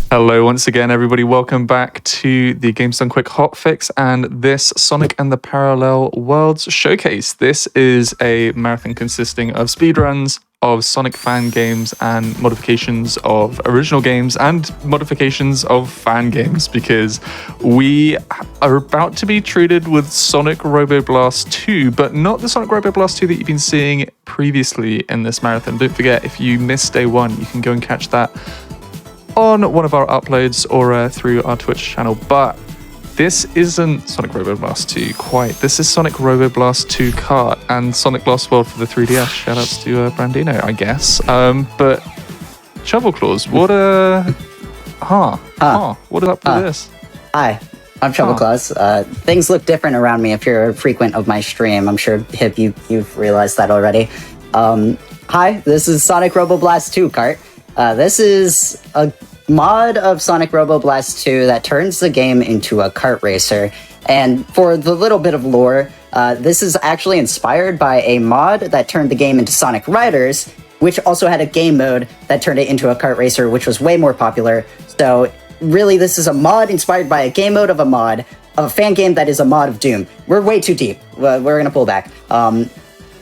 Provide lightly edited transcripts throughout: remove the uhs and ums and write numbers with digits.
Hello once again, everybody. Welcome back to the Games Done Quick Hotfix and this Sonic and the Parallel Worlds showcase. This is a marathon consisting of speedruns of Sonic fan games and modifications of original games and modifications of fan games, because we are about to be treated with Sonic Robo Blast 2, but not the Sonic Robo Blast 2 that you've been seeing previously in this marathon. Don't forget, if you missed day one, you can go and catch that on one of our uploads or through our Twitch channel. But this isn't Sonic Robo Blast 2 quite. This is Sonic Robo Blast 2 Kart and Sonic Lost World for the 3DS. Shoutouts to Brandino, I guess. But shovelclaws, what what is up with this? Hi, I'm shovelclaws. Things look different around me if you're a frequent of my stream. I'm sure, Hip, you've realized that already. Hi, this is Sonic Robo Blast 2 Kart. This is a mod of Sonic Robo Blast 2 that turns the game into a kart racer. And for the little bit of lore, this is actually inspired by a mod that turned the game into Sonic Riders, which also had a game mode that turned it into a kart racer, which was way more popular. So really, this is a mod inspired by a game mode of a mod, of a fan game that is a mod of Doom. We're way too deep. We're going to pull back.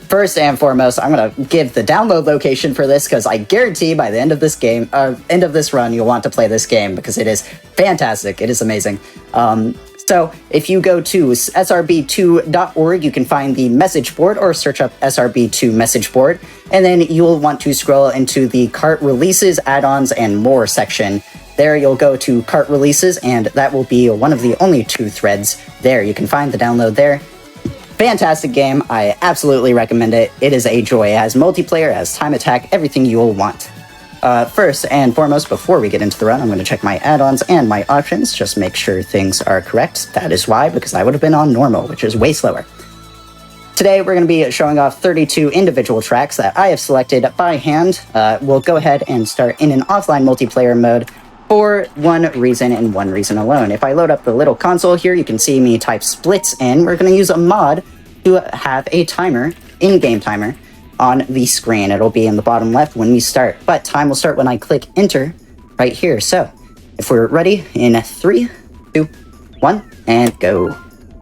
First and foremost, I'm going to give the download location for this, because I guarantee by the end of this game, end of this run, you'll want to play this game, because it is fantastic. It is amazing. So if you go to srb2.org, you can find the message board or search up srb2 message board, and then you'll want to scroll into the Kart releases, add-ons, and more section. There you'll go to Kart releases, and that will be one of the only 2 threads there. You can find the download there. Fantastic game. I absolutely recommend it. It is a joy. It has multiplayer, it has time attack, everything you will want. First and foremost, before we get into the run, I'm going to check my add-ons and my options, just make sure things are correct. That is why, because I would have been on normal, which is way slower. Today, we're going to be showing off 32 individual tracks that I have selected by hand. We'll go ahead and start in an offline multiplayer mode for one reason and one reason alone. If I load up the little console here, you can see me type splits in. We're going to use a mod to have a timer, in-game timer, on the screen. It'll be in the bottom left when we start, but time will start when I click enter right here. So if we're ready, in 3, 2, 1, and go.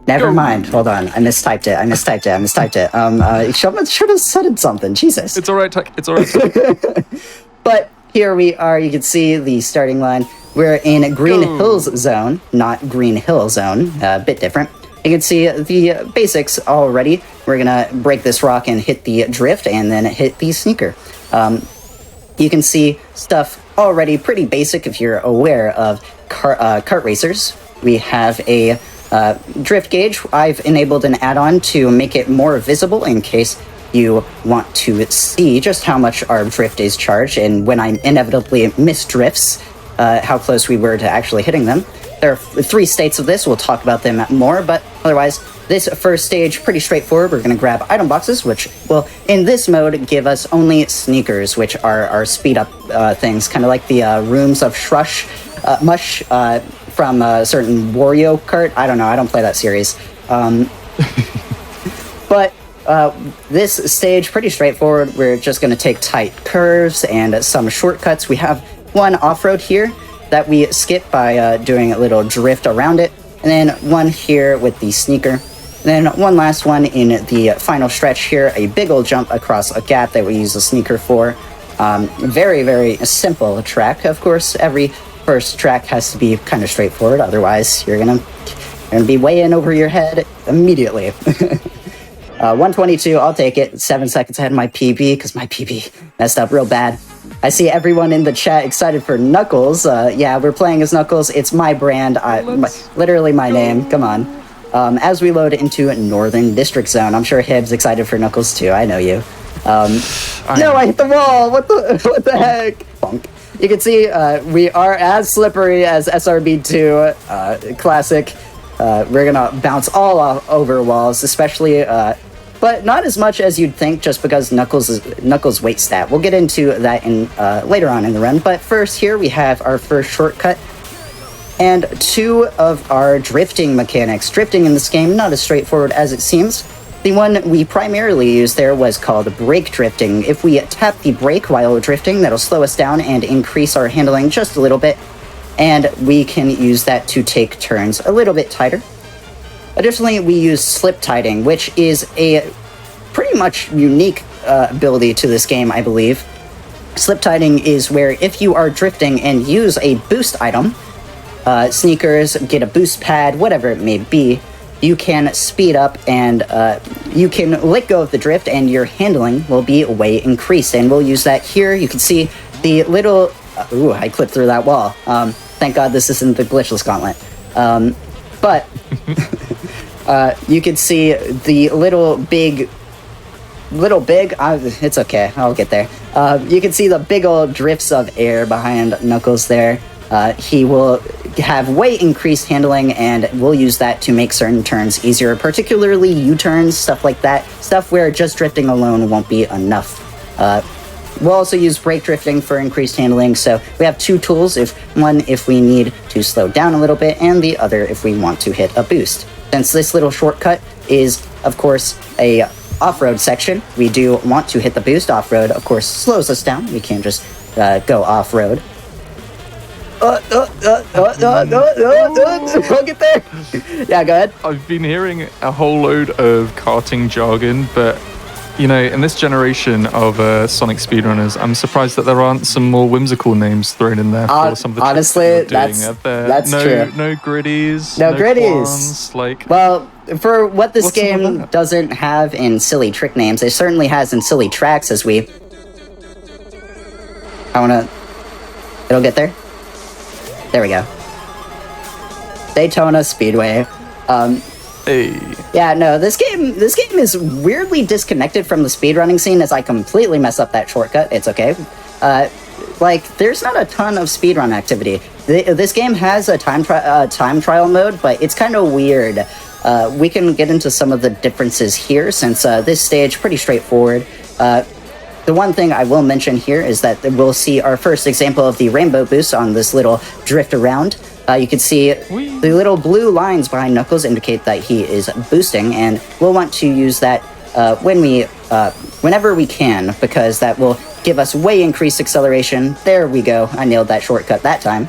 Never mind. Hold on. I mistyped it. Someone should have said something. Jesus. It's all right, Tuck. It's all right. But here we are. You can see the starting line. We're in Green Hills Zone, not Green Hill Zone. A bit different. You can see the basics already. We're going to break this rock and hit the drift and then hit the sneaker. You can see stuff already pretty basic if you're aware of kart racers. We have a drift gauge. I've enabled an add-on to make it more visible in case you want to see just how much our drift is charged, and when I inevitably miss drifts, how close we were to actually hitting them. There are 3 states of this. We'll talk about them more, but otherwise, this first stage, pretty straightforward. We're going to grab item boxes, which will, in this mode, give us only sneakers, which are our speed-up things, kind of like the rooms of Mush from a certain Wario Kart. I don't know. I don't play that series. But this stage, pretty straightforward. We're just going to take tight curves and some shortcuts. We have one off-road here that we skip by doing a little drift around it, and then one here with the sneaker, and then one last one in the final stretch here, a big old jump across a gap that we use the sneaker for. Very, very simple track. Of course, every first track has to be kind of straightforward, otherwise you're gonna be way in over your head immediately. 122, I'll take it. 7 seconds ahead of my PB, because my PB messed up real bad. I see everyone in the chat excited for Knuckles. Yeah, we're playing as Knuckles. It's my brand. Literally my name. Come on. As we load into Northern District Zone, I'm sure Hibbs excited for Knuckles too. I know you. No, I hit the wall. What the heck? Bonk. You can see we are as slippery as SRB2 Classic. We're gonna bounce all over walls, especially, but not as much as you'd think, just because Knuckles' weight stat. We'll get into that in later on in the run. But first, here we have our first shortcut and 2 of our drifting mechanics. Drifting in this game, not as straightforward as it seems. The one we primarily used there was called brake drifting. If we tap the brake while drifting, that'll slow us down and increase our handling just a little bit. and we can use that to take turns a little bit tighter. Additionally, we use slip tiding, which is a pretty much unique ability to this game, I believe. Slip tiding is where if you are drifting and use a boost item, sneakers, get a boost pad, whatever it may be, you can speed up and you can let go of the drift and your handling will be way increased. And we'll use that here. You can see the little... ooh, I clipped through that wall. Thank God this isn't the glitchless gauntlet. But you can see the it's okay, I'll get there. You can see the big old drifts of air behind Knuckles there. He will have way increased handling, and we'll use that to make certain turns easier, particularly U-turns, stuff like that. Stuff where just drifting alone won't be enough. We'll also use brake drifting for increased handling, so we have two tools, one if we need to slow down a little bit, and the other if we want to hit a boost. Since this little shortcut is, of course, a off-road section, we do want to hit the boost. Off-road, of course, slows us down. We can't just go off-road. We'll get there. Yeah, go ahead. I've been hearing a whole load of karting jargon, but you know, in this generation of Sonic speedrunners, I'm surprised that there aren't some more whimsical names thrown in there for some of the honestly, tricks that's true. No griddies. No griddies. Quans, like, well, for what this game doesn't have in silly trick names, it certainly has in silly tracks. It'll get there. There we go. Daytona Speedway. Hey. Yeah, no, this game is weirdly disconnected from the speedrunning scene, as I completely mess up that shortcut. It's okay. There's not a ton of speedrun activity. This game has a time trial mode, but it's kind of weird. We can get into some of the differences here, since this stage pretty straightforward. The one thing I will mention here is that we'll see our first example of the rainbow boost on this little drift around. You can see the little blue lines behind Knuckles indicate that he is boosting, and we'll want to use that whenever we can, because that will give us way increased acceleration. There we go. I nailed that shortcut that time.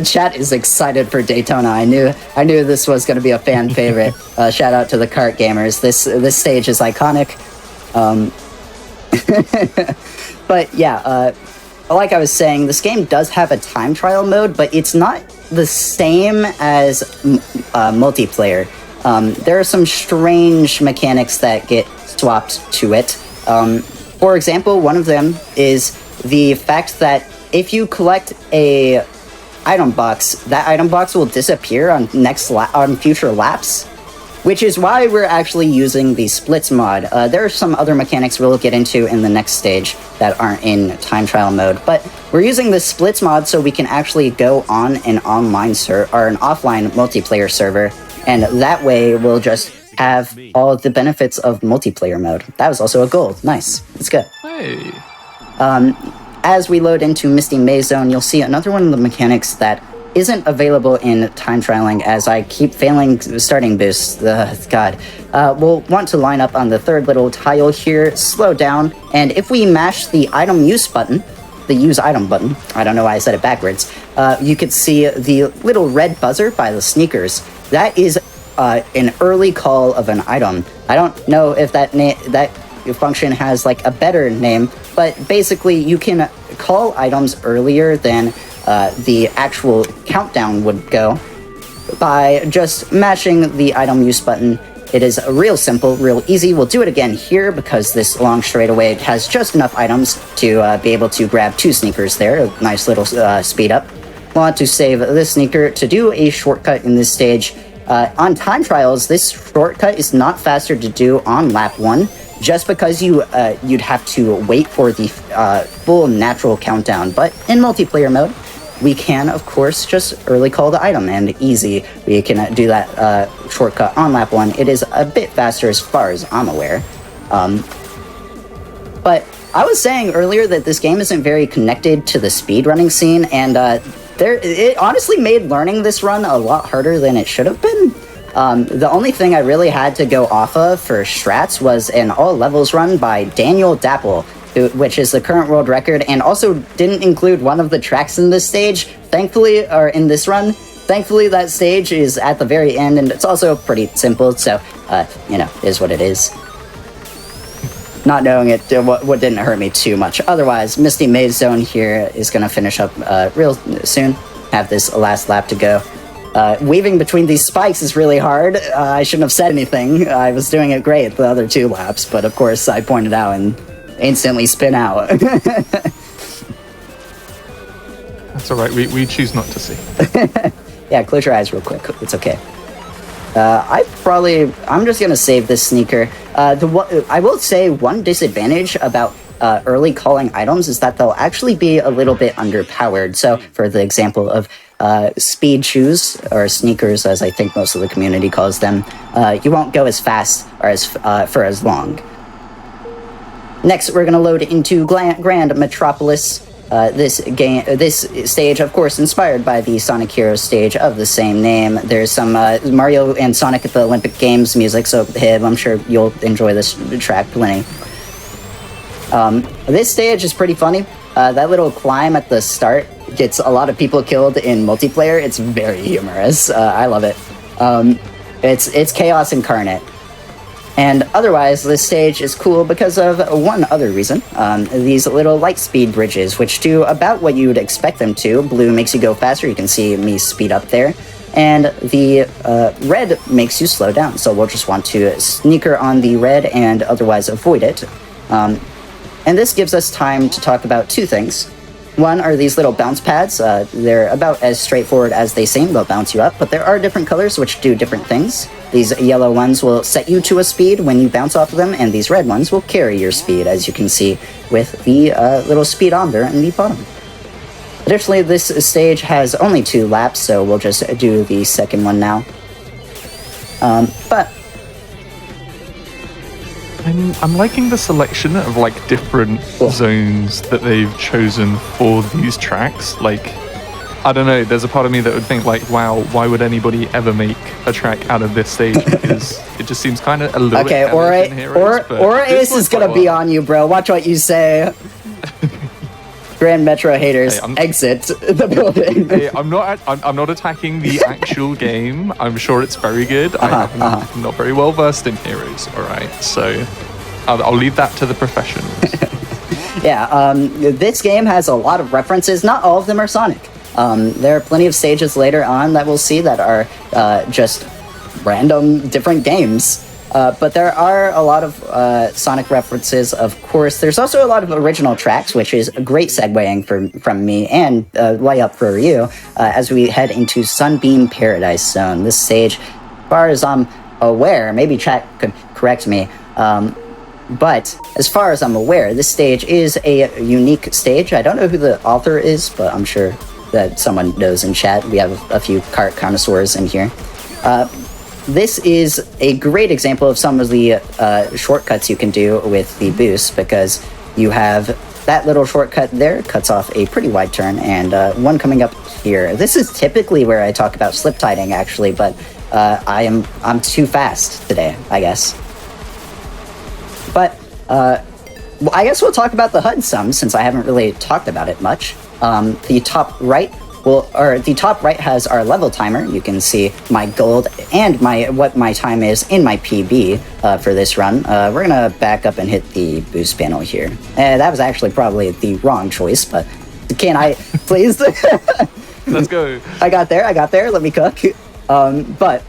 Chat is excited for Daytona. I knew this was going to be a fan favorite. Shout out to the Kart gamers. This stage is iconic. But yeah, like I was saying, this game does have a time trial mode, but it's not the same as multiplayer. There are some strange mechanics that get swapped to it. For example, one of them is the fact that if you collect a item box, that item box will disappear on future laps. Which is why we're actually using the splits mod. There are some other mechanics we'll get into in the next stage that aren't in time trial mode, but we're using the splits mod so we can actually go on an online or an offline multiplayer server, and that way we'll just have all of the benefits of multiplayer mode. That was also a gold. Nice. That's good. Hey. As we load into Misty Maze Zone, you'll see another one of the mechanics that isn't available in time trialing, as I keep failing starting boosts. God. We'll want to line up on the third little tile here, slow down, and if we mash the item use button, the use item button, I don't know why I said it backwards, you could see the little red buzzer by the sneakers. That is an early call of an item. I don't know if that function has like a better name, but basically you can call items earlier than the actual countdown would go by just mashing the item use button. It is real simple, real easy. We'll do it again here because this long straightaway has just enough items to be able to grab 2 sneakers there. A nice little speed up. We'll want to save this sneaker to do a shortcut in this stage. On time trials, this shortcut is not faster to do on lap 1, just because you'd have to wait for the full natural countdown. But in multiplayer mode, we can, of course, just early call the item, and easy. We can do that shortcut on lap 1. It is a bit faster as far as I'm aware. But I was saying earlier that this game isn't very connected to the speedrunning scene, and it honestly made learning this run a lot harder than it should have been. The only thing I really had to go off of for strats was an all levels run by Daniel Dapple. which is the current world record, and also didn't include one of the tracks in this stage. Thankfully, or in this run, thankfully that stage is at the very end, and it's also pretty simple, so, you know, is what it is. Not knowing it what didn't hurt me too much. Otherwise, Misty Maze Zone here is going to finish up real soon. Have this last lap to go. Weaving between these spikes is really hard. I shouldn't have said anything. I was doing it great the other 2 laps, but of course I pointed out and instantly spin out. That's alright, we choose not to see. Yeah, close your eyes real quick. It's okay. I'm just gonna save this sneaker. I will say one disadvantage about early calling items is that they'll actually be a little bit underpowered. So, for the example of speed shoes, or sneakers as I think most of the community calls them, you won't go as fast or for as long. Next, we're gonna load into Grand Metropolis. This stage, of course, inspired by the Sonic Heroes stage of the same name. There's some Mario and Sonic at the Olympic Games music, so Hib, I'm sure you'll enjoy this track plenty. This stage is pretty funny. That little climb at the start gets a lot of people killed in multiplayer. It's very humorous. I love it. It's chaos incarnate. And otherwise, this stage is cool because of one other reason. These little light speed bridges, which do about what you would expect them to. Blue makes you go faster, you can see me speed up there. And the red makes you slow down, so we'll just want to sneaker on the red and otherwise avoid it. And this gives us time to talk about 2 things. One are these little bounce pads. They're about as straightforward as they seem. They'll bounce you up, but there are different colors which do different things. These yellow ones will set you to a speed when you bounce off of them, and these red ones will carry your speed, as you can see with the little speedometer in the bottom. Additionally, this stage has only 2 laps, so we'll just do the second one now. But I'm liking the selection of like different zones that they've chosen for these tracks. Like, I don't know, there's a part of me that would think like, wow, why would anybody ever make a track out of this stage? Because it just seems kind of a little bit Aura Ace is gonna be on you, bro. Watch what you say. Grand Metro haters, exit the building. Hey, I'm not attacking the actual game. I'm sure it's very good. I'm not very well versed in Heroes, alright? So I'll leave that to the professionals. Yeah, this game has a lot of references. Not all of them are Sonic. There are plenty of stages later on that we'll see that are just random different games. But there are a lot of Sonic references, of course. There's also a lot of original tracks, which is a great segueing from me and layup for you as we head into Sunbeam Paradise Zone. This stage, as far as I'm aware, maybe chat could correct me, but as far as I'm aware, this stage is a unique stage. I don't know who the author is, but I'm sure that someone knows in chat. We have a few Kart connoisseurs in here. This is a great example of some of the shortcuts you can do with the boost, because you have that little shortcut there, cuts off a pretty wide turn, and one coming up here. This is typically where I talk about slip tiding, actually, but I'm too fast today, I guess. But I guess we'll talk about the HUD some, since I haven't really talked about it much. The top right has our level timer. You can see my gold and what my time is in my PB for this run. We're gonna back up and hit the boost panel here. That was actually probably the wrong choice, but can I please? Let's go. I got there. Let me cook. But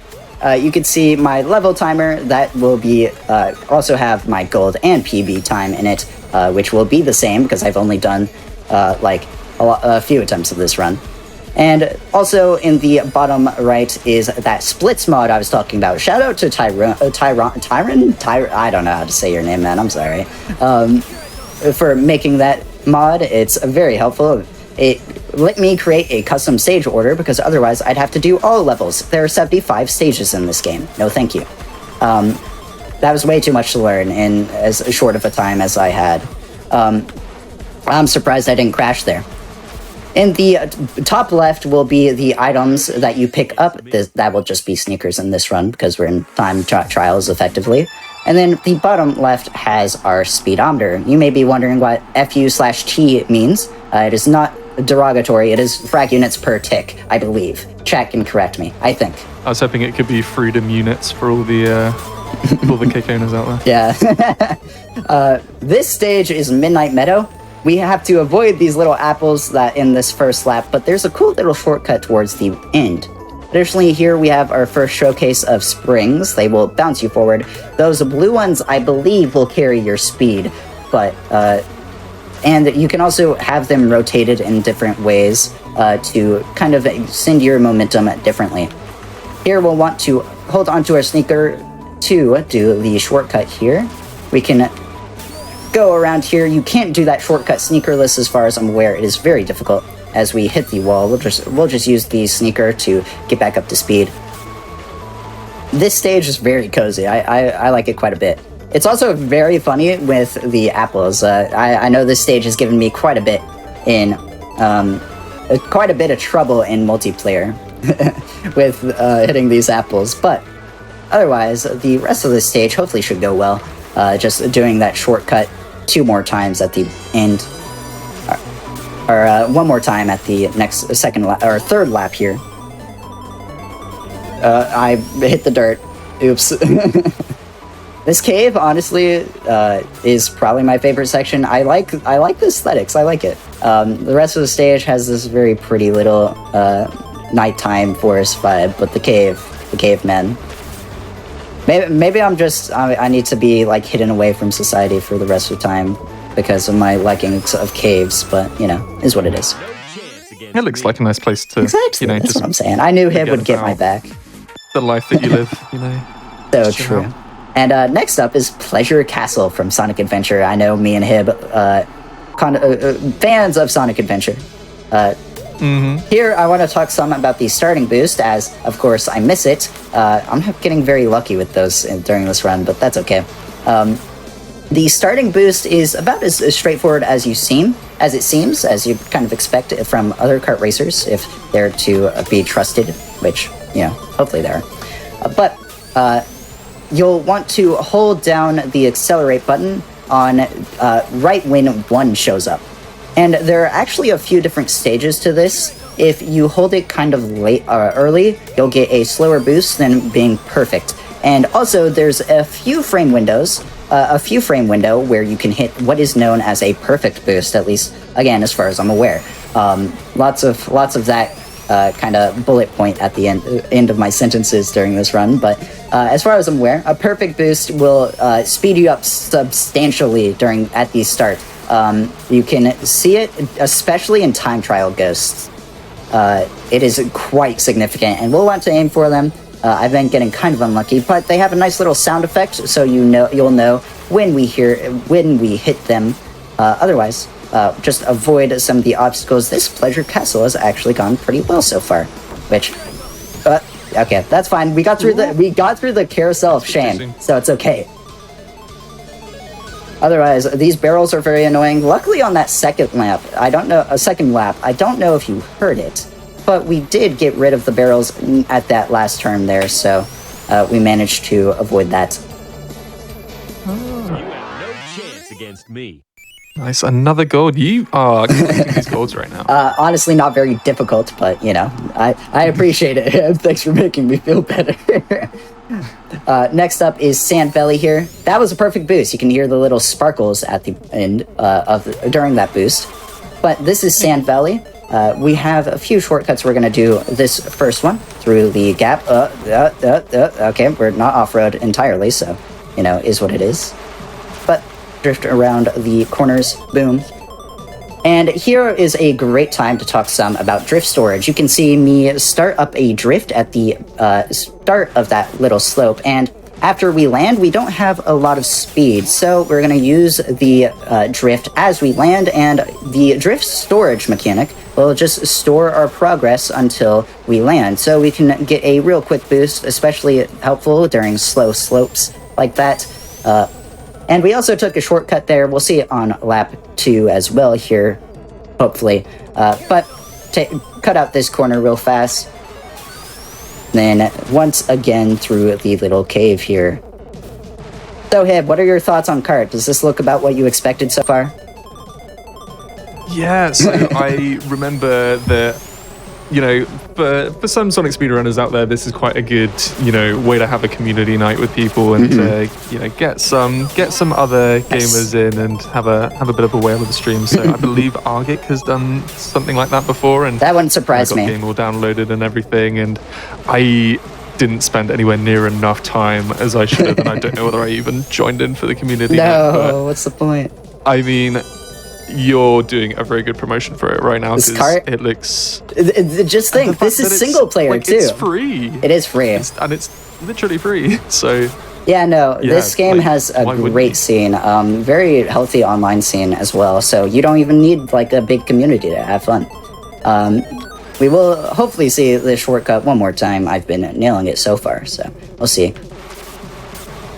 you can see my level timer. That will be also have my gold and PB time in it, which will be the same because I've only done a few attempts of this run. And also in the bottom right is that splits mod I was talking about. Shout out to Tyron. I don't know how to say your name, man. I'm sorry. For making that mod, it's very helpful. It let me create a custom stage order because otherwise I'd have to do all levels. There are 75 stages in this game. No, thank you. That was way too much to learn in as short of a time as I had. I'm surprised I didn't crash there. In the top left will be the items that you pick up. That will just be sneakers in this run because we're in time trials effectively. And then the bottom left has our speedometer. You may be wondering what FU/T means. It is not derogatory. It is frag units per tick, I believe. Chat can correct me, I think. I was hoping it could be freedom units for all the cake owners out there. Yeah. This stage is Midnight Meadow. We have to avoid these little apples that in this first lap, but there's a cool little shortcut towards the end. Additionally, here we have our first showcase of springs. They will bounce you forward. Those blue ones, I believe, will carry your speed, but and you can also have them rotated in different ways to kind of send your momentum differently. Here we'll want to hold onto our sneaker to do the shortcut here. We can go around here. You can't do that shortcut sneakerless as far as I'm aware. It is very difficult. As we hit the wall, we'll just use the sneaker to get back up to speed. This stage is very cozy. I like it quite a bit. It's also very funny with the apples. I know this stage has given me quite a bit of trouble in multiplayer with hitting these apples, but otherwise the rest of this stage hopefully should go well. Just doing that shortcut 2 more times at the end. Or 1 more time at the next third lap here. I hit the dirt. Oops. This cave, honestly, is probably my favorite section. I like the aesthetics. I like it. The rest of the stage has this very pretty little nighttime forest vibe, but the cavemen. Maybe I need to be like hidden away from society for the rest of the time because of my likings of caves, but, is what it is. It looks like a nice place to, exactly. That's what I'm saying. I knew Hib would get my back. The life that you live, So true. Out. And next up is Pleasure Castle from Sonic Adventure. I know me and Hib, fans of Sonic Adventure. Here, I want to talk some about the starting boost, as, of course, I miss it. I'm getting very lucky with those during this run, but that's okay. The starting boost is about as straightforward as it seems, as you kind of expect from other kart racers, if they're to be trusted, which, hopefully they are. But you'll want to hold down the accelerate button on right when 1 shows up. And there are actually a few different stages to this. If you hold it kind of early, you'll get a slower boost than being perfect. And also, there's a few frame window where you can hit what is known as a perfect boost, at least, again, as far as I'm aware. Lots of that kind of bullet point at the end of my sentences during this run, but as far as I'm aware, a perfect boost will speed you up substantially at the start. You can see it, especially in time trial ghosts. It is quite significant, and we'll want to aim for them. I've been getting kind of unlucky, but they have a nice little sound effect, so you'll know when we hit them. Otherwise, just avoid some of the obstacles. This Pleasure Castle has actually gone pretty well so far, which, okay, that's fine. We got through the carousel of shame, so it's okay. Otherwise, these barrels are very annoying. Luckily, on that second lap, I don't know if you heard it, but we did get rid of the barrels at that last turn there, so we managed to avoid that. You have no chance against me. Nice, another gold. You are getting these golds right now. Honestly, not very difficult, but, I appreciate it. Thanks for making me feel better. Next up is Sand Belly here. That was a perfect boost. You can hear the little sparkles at the end during that boost. But this is Sand Valley. We have a few shortcuts. We're going to do this first one through the gap. Okay, we're not off-road entirely, so, is what it is. But drift around the corners. Boom. And here is a great time to talk some about drift storage. You can see me start up a drift at the start of that little slope, and after we land, we don't have a lot of speed, so we're going to use the drift as we land, and the drift storage mechanic will just store our progress until we land, so we can get a real quick boost, especially helpful during slow slopes like that. And we also took a shortcut there. We'll see it on lap 2 as well here, hopefully. But cut out this corner real fast. Then once again through the little cave here. So, Hib, what are your thoughts on Kart? Does this look about what you expected so far? Yeah, so I remember that, for some Sonic speedrunners out there, this is quite a good, way to have a community night with people and get some other gamers in and have a bit of a whale of a stream. So I believe Argic has done something like that before, and that wouldn't surprise me. I got the game all downloaded and everything, and I didn't spend anywhere near enough time as I should have, and I don't know whether I even joined in for the community night. No, what's the point? I mean, you're doing a very good promotion for it right now because it looks. Just think, this is single player too. It's free. It is free, and it's literally free. So this game has a great scene, very healthy online scene as well. So you don't even need like a big community to have fun. We will hopefully see this shortcut one more time. I've been nailing it so far, so we'll see.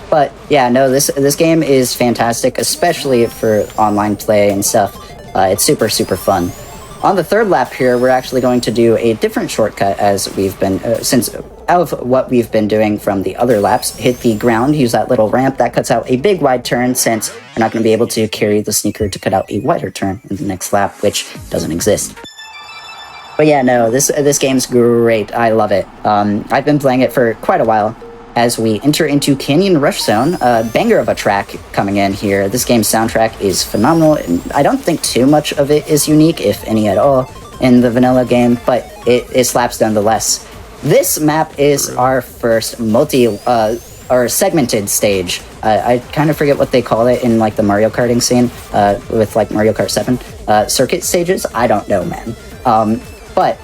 But yeah, no, this game is fantastic, especially for online play and stuff. It's super, super fun. On the third lap here, we're actually going to do a different shortcut as we've been, since of what we've been doing from the other laps. Hit the ground, use that little ramp. That cuts out a big wide turn since we're not going to be able to carry the sneaker to cut out a wider turn in the next lap, which doesn't exist. But yeah, no, this game's great. I love it. I've been playing it for quite a while. As we enter into Canyon Rush Zone, a banger of a track coming in here. This game's soundtrack is phenomenal, and I don't think too much of it is unique, if any at all, in the vanilla game, but it slaps nonetheless. This map is our first or segmented stage. I kind of forget what they call it in like the Mario Karting scene, with like Mario Kart 7. Circuit stages? I don't know, man. But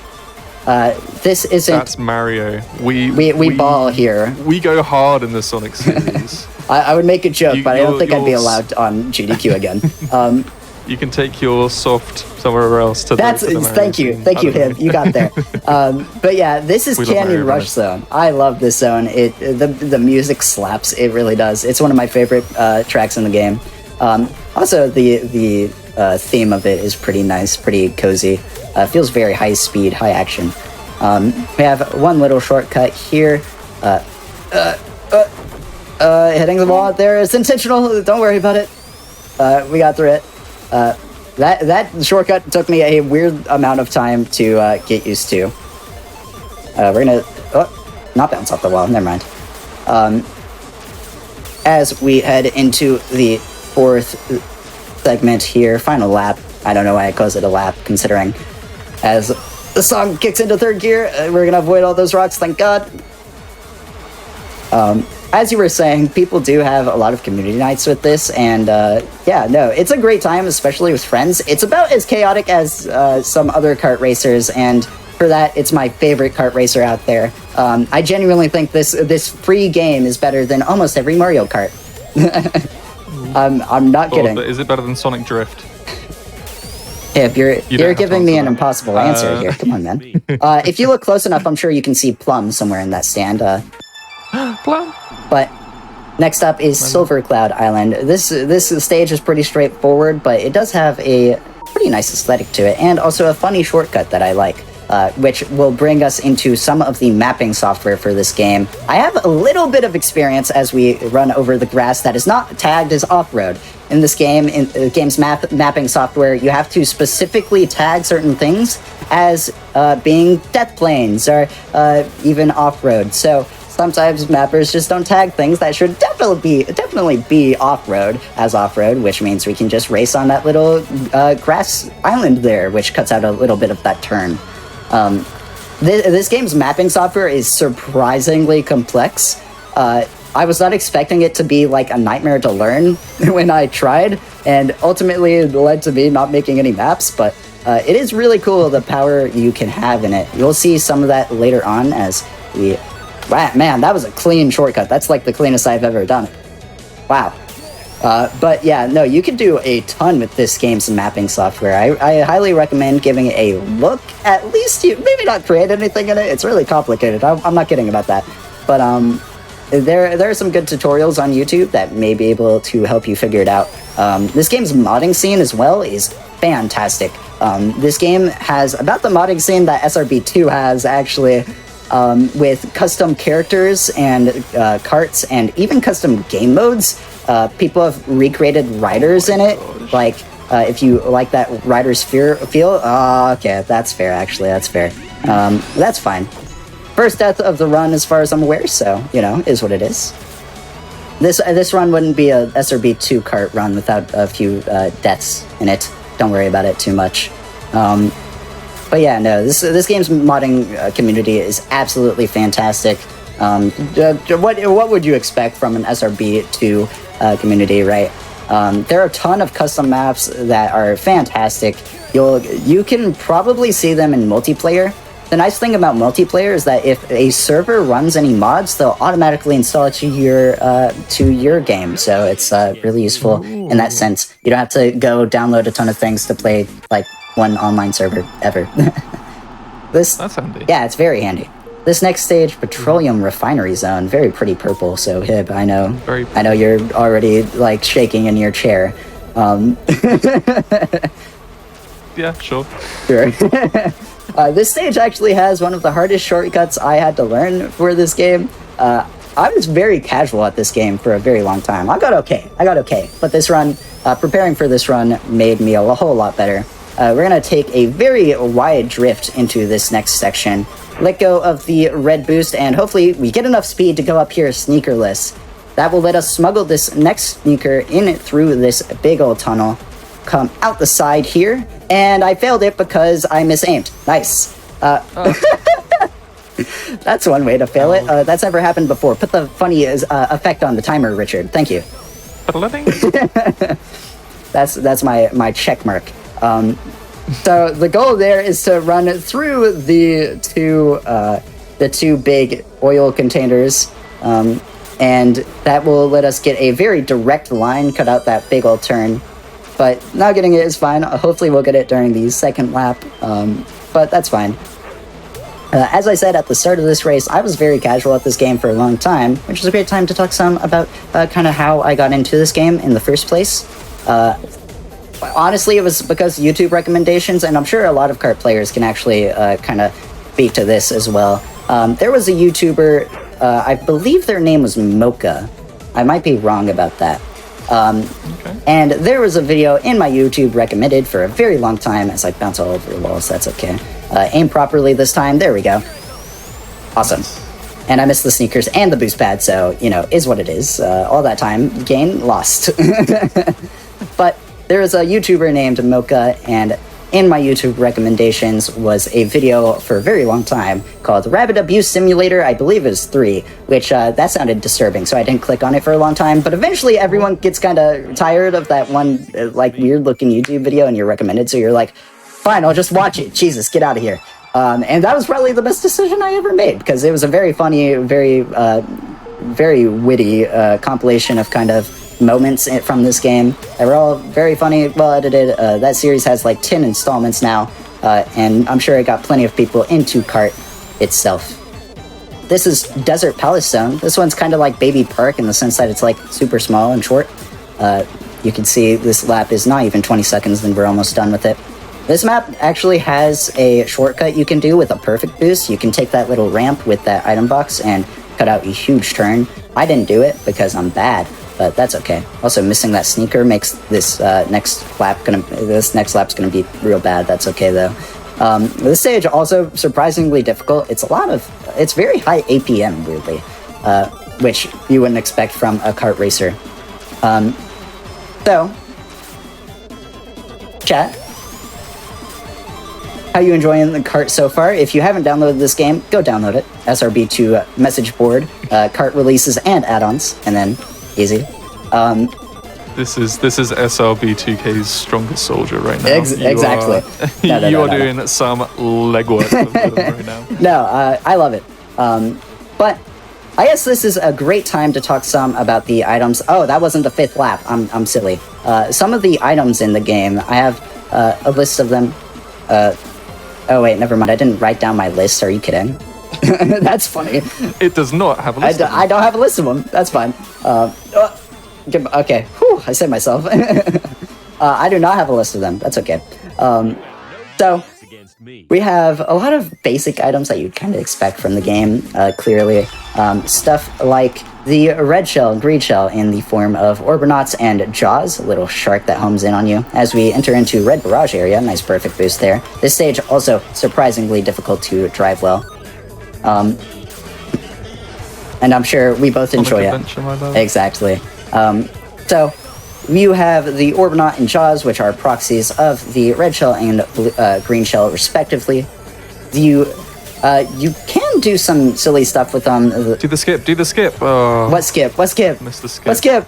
this isn't. That's Mario. We ball here. We go hard in the Sonic series. I would make a joke, but I don't think I'd be allowed on GDQ again. You can take your soft somewhere else to. Thank you, Hib. You got there. But yeah, this is Canyon Rush Zone. I love this zone. The music slaps. It really does. It's one of my favorite tracks in the game. Also, the theme of it is pretty nice, pretty cozy. Feels very high speed, high action. We have one little shortcut here. Hitting the wall there is intentional. Don't worry about it. We got through it. That shortcut took me a weird amount of time to get used to. We're gonna not bounce off the wall. Never mind. As we head into the fourth segment here, final lap. I don't know why I calls it a lap, considering as the song kicks into third gear, we're gonna avoid all those rocks, thank God. As you were saying, people do have a lot of community nights with this, and it's a great time, especially with friends. It's about as chaotic as some other kart racers, and for that, it's my favorite kart racer out there. I genuinely think this free game is better than almost every Mario Kart. I'm not kidding. Is it better than Sonic Drift? If you're giving me an impossible answer here. Come on, man. If you look close enough, I'm sure you can see Plum somewhere in that stand. Plum. But next up is Silver Cloud Island. This stage is pretty straightforward, but it does have a pretty nice aesthetic to it, and also a funny shortcut that I like, which will bring us into some of the mapping software for this game. I have a little bit of experience as we run over the grass that is not tagged as off-road. In this game, in the game's mapping software, you have to specifically tag certain things as being death planes or even off-road. So sometimes mappers just don't tag things that should definitely be off-road as off-road, which means we can just race on that little grass island there, which cuts out a little bit of that turn. This game's mapping software is surprisingly complex. I was not expecting it to be like a nightmare to learn when I tried, and ultimately it led to me not making any maps, but it is really cool the power you can have in it. You'll see some of that later on as we... Wow, man, that was a clean shortcut. That's like the cleanest I've ever done. Wow. But yeah, no, you can do a ton with this game's mapping software. I highly recommend giving it a look. At least you maybe not create anything in it. It's really complicated. I'm not kidding about that. But there are some good tutorials on YouTube that may be able to help you figure it out. This game's modding scene as well is fantastic. This game has about the modding scene that SRB2 has, actually, with custom characters and karts and even custom game modes. people have recreated riders in it. Like, if you like that rider's feel, okay, that's fair, actually, that's fair. That's fine. First death of the run as far as I'm aware, so, you know, is what it is. This run wouldn't be a SRB2 kart run without a few deaths in it. Don't worry about it too much. But yeah, no, this game's modding community is absolutely fantastic. What would you expect from an SRB2 community, right? There are a ton of custom maps that are fantastic. You can probably see them in multiplayer. The nice thing about multiplayer is that if a server runs any mods, they'll automatically install it to your game. So it's really useful in that sense. You don't have to go download a ton of things to play like one online server ever. That's handy. Yeah, it's very handy. This next stage, Petroleum Refinery Zone, very pretty purple. So Hib, I know you're already like shaking in your chair. Yeah, sure. Sure. This stage actually has one of the hardest shortcuts I had to learn for this game. I was very casual at this game for a very long time. I got okay, but this run, preparing for this run made me a whole lot better. We're gonna take a very wide drift into this next section, let go of the red boost, and hopefully we get enough speed to go up here sneakerless. That will let us smuggle this next sneaker in through this big old tunnel, come out the side here, and I failed it because I misaimed. Nice. That's one way to fail it. That's never happened before. Put the funny effect on the timer, Richard. Thank you. That's my check mark. So the goal there is to run through the two big oil containers, and that will let us get a very direct line, cut out that big old turn. But not getting it is fine. Hopefully we'll get it during the second lap, but that's fine. As I said at the start of this race, I was very casual at this game for a long time, which is a great time to talk some about kind of how I got into this game in the first place. Honestly, it was because YouTube recommendations, and I'm sure a lot of kart players can actually kind of speak to this as well. There was a YouTuber, I believe their name was Mocha. I might be wrong about that. Okay. And there was a video in my YouTube recommended for a very long time as I bounce all over the walls. That's okay. Aim properly this time. There we go. Awesome. And I missed the sneakers and the boost pad, so, you know, is what it is. All that time, gain, lost. But there is a YouTuber named Mocha, and in my YouTube recommendations was a video for a very long time called Rabbit Abuse Simulator, I believe it was 3, which that sounded disturbing, so I didn't click on it for a long time, but eventually everyone gets kind of tired of that one, like, weird-looking YouTube video, and you're recommended, so you're like, fine, I'll just watch it. Jesus, get out of here. And that was probably the best decision I ever made, because it was a very funny, very witty compilation of kind of moments from this game. They were all very funny, well edited. That series has like 10 installments now, and I'm sure it got plenty of people into kart itself. This is Desert Palace Zone. This one's kind of like Baby Park in the sense that it's like super small and short. You can see this lap is not even 20 seconds and we're almost done with it. This map actually has a shortcut you can do with a perfect boost. You can take that little ramp with that item box and cut out a huge turn. I didn't do it because I'm bad, but that's okay. Also, missing that sneaker makes this next lap's gonna be real bad. That's okay though. This stage also surprisingly difficult. It's very high APM, weirdly, which you wouldn't expect from a kart racer. So, chat, how you enjoying the kart so far? If you haven't downloaded this game, go download it. SRB2 message board, kart releases and add-ons, and then easy. This is SRB2K's strongest soldier right now. Exactly. You are doing some legwork right now. No, I love it. But I guess this is a great time to talk some about the items. Oh, that wasn't the 5th lap. I'm silly. Some of the items in the game, I have a list of them. Oh wait, never mind. I didn't write down my list. Are you kidding? That's funny. It does not have a list. I don't have a list of them. That's fine. Okay. Whew, I saved myself. I do not have a list of them. That's okay. So we have a lot of basic items that you'd kind of expect from the game. Clearly, stuff like the red shell and green shell in the form of Orbinauts and Jaws, a little shark that homes in on you. As we enter into Red Barrage area, nice perfect boost there. This stage also surprisingly difficult to drive well. And I'm sure we both enjoy it. Exactly. So you have the Orbinaut and Jaws, which are proxies of the red shell and green shell, respectively. You can do some silly stuff with them. Do the skip. Oh. What skip? Missed the skip. What skip?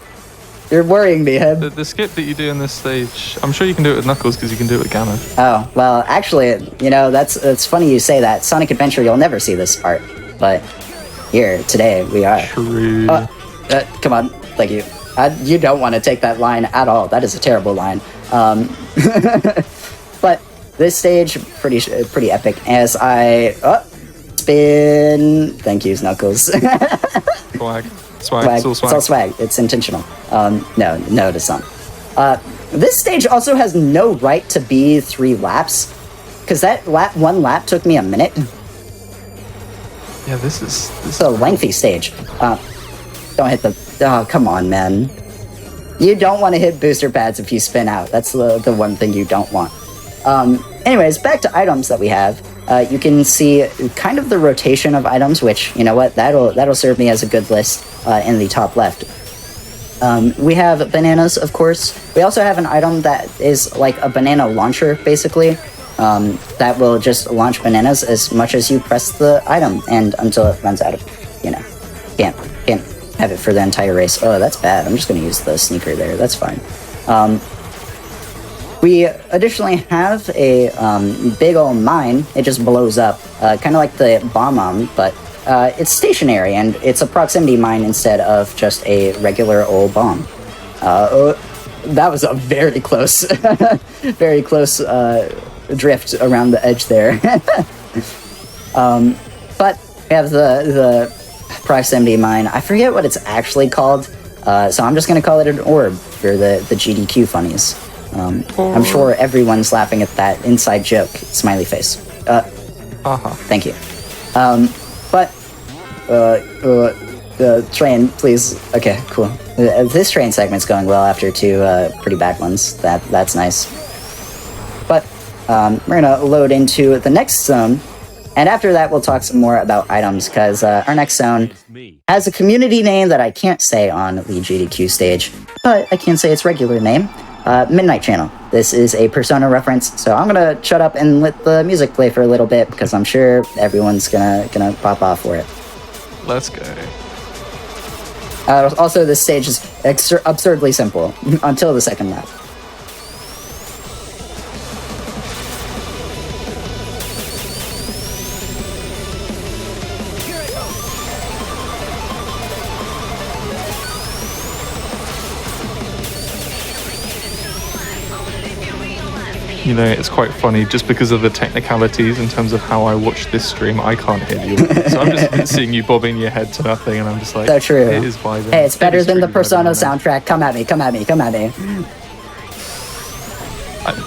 You're worrying me, Heb. The skip that you do in this stage, I'm sure you can do it with Knuckles because you can do it with Ganon. Oh, well, actually, you know, that's funny you say that. Sonic Adventure, you'll never see this part, but here, today, we are. True. Come on, thank you. You don't want to take that line at all. That is a terrible line. But this stage, pretty epic. As I spin. Thank you, Knuckles. Swag. It's all swag. It's all swag. It's intentional. No, it is not. This stage also has no right to be 3 laps, because that one lap took me a minute. Yeah, this is a lengthy stage. Don't hit the. Oh, come on, man. You don't want to hit booster pads if you spin out. That's the one thing you don't want. Anyways, back to items that we have. You can see kind of the rotation of items, which, you know what, that'll serve me as a good list in the top left. We have bananas, of course. We also have an item that is like a banana launcher, basically. That will just launch bananas as much as you press the item and until it runs out of, can't have it for the entire race. Oh, that's bad. I'm just going to use the sneaker there. That's fine. We additionally have a big old mine. It just blows up, kind of like the bomb, but it's stationary, and it's a proximity mine instead of just a regular old bomb. That was a very close, very close drift around the edge there. But we have the proximity mine. I forget what it's actually called, so I'm just going to call it an orb for the GDQ funnies. I'm sure everyone's laughing at that inside joke. Smiley face. Thank you. But the train, please. Okay, cool. This train segment's going well after 2 pretty bad ones. That's nice. But we're gonna load into the next zone, and after that we'll talk some more about items, because our next zone has a community name that I can't say on the GDQ stage, but I can say its regular name. Midnight Channel. This is a Persona reference, so I'm gonna shut up and let the music play for a little bit, because I'm sure everyone's gonna pop off for it. Let's go. Also, this stage is absurdly simple until the second lap. You know, it's quite funny, just because of the technicalities in terms of how I watch this stream, I can't hear you. So I'm just seeing you bobbing your head to nothing, and I'm just like, so true. It is vibing. Hey, it's better than the Persona soundtrack. Come at me. I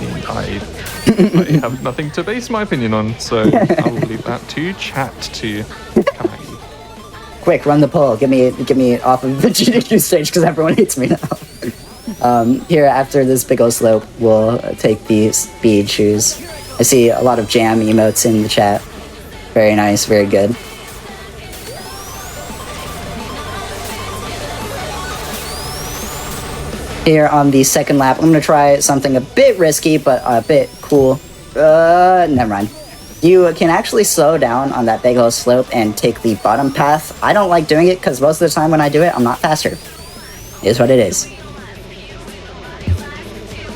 mean, I have nothing to base my opinion on, so I will leave that to chat to come at you. Quick, run the poll. Get me off of the GDQ stage, because everyone hates me now. Here, after this big old slope, we'll take the speed shoes. I see a lot of jam emotes in the chat. Very nice, very good. Here on the second lap, I'm going to try something a bit risky, but a bit cool. Never mind. You can actually slow down on that big old slope and take the bottom path. I don't like doing it, because most of the time when I do it, I'm not faster. It is what it is.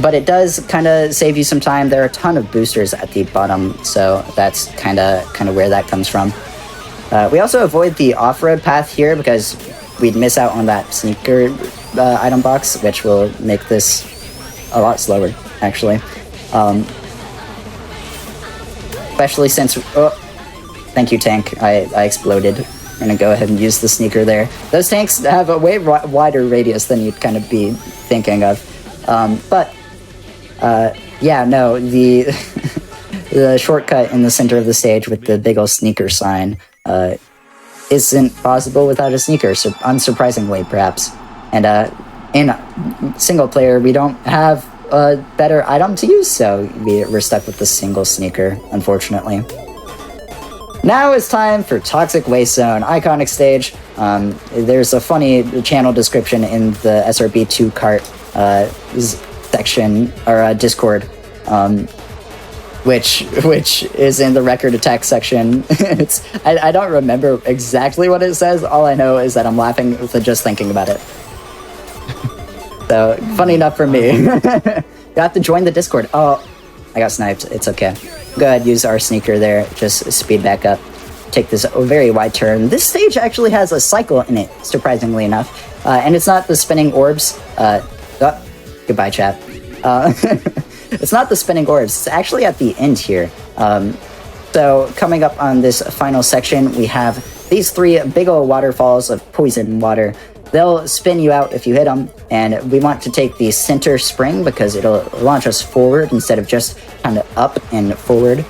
But it does kind of save you some time. There are a ton of boosters at the bottom, so that's kind of where that comes from. We also avoid the off-road path here, because we'd miss out on that sneaker item box, which will make this a lot slower, actually. Especially since... Oh, thank you, tank. I exploded. I'm going to go ahead and use the sneaker there. Those tanks have a way wider radius than you'd kind of be thinking of. Yeah, no, the the shortcut in the center of the stage with the big old sneaker sign isn't possible without a sneaker, unsurprisingly, perhaps. And in single player, we don't have a better item to use, so we're stuck with the single sneaker, unfortunately. Now it's time for Toxic Waste Zone, iconic stage. There's a funny channel description in the SRB2 Kart section, or Discord, which is in the record attack section. I don't remember exactly what it says. All I know is that I'm laughing just thinking about it. So, funny enough for me. You have to join the Discord. Oh, I got sniped. It's okay. Go ahead, use our sneaker there. Just speed back up. Take this very wide turn. This stage actually has a cycle in it, surprisingly enough. And it's not the spinning orbs. Goodbye, chat. It's not the spinning orbs. It's actually at the end here. So coming up on this final section, we have these 3 big old waterfalls of poison water. They'll spin you out if you hit them, and we want to take the center spring because it'll launch us forward instead of just kind of up and forward.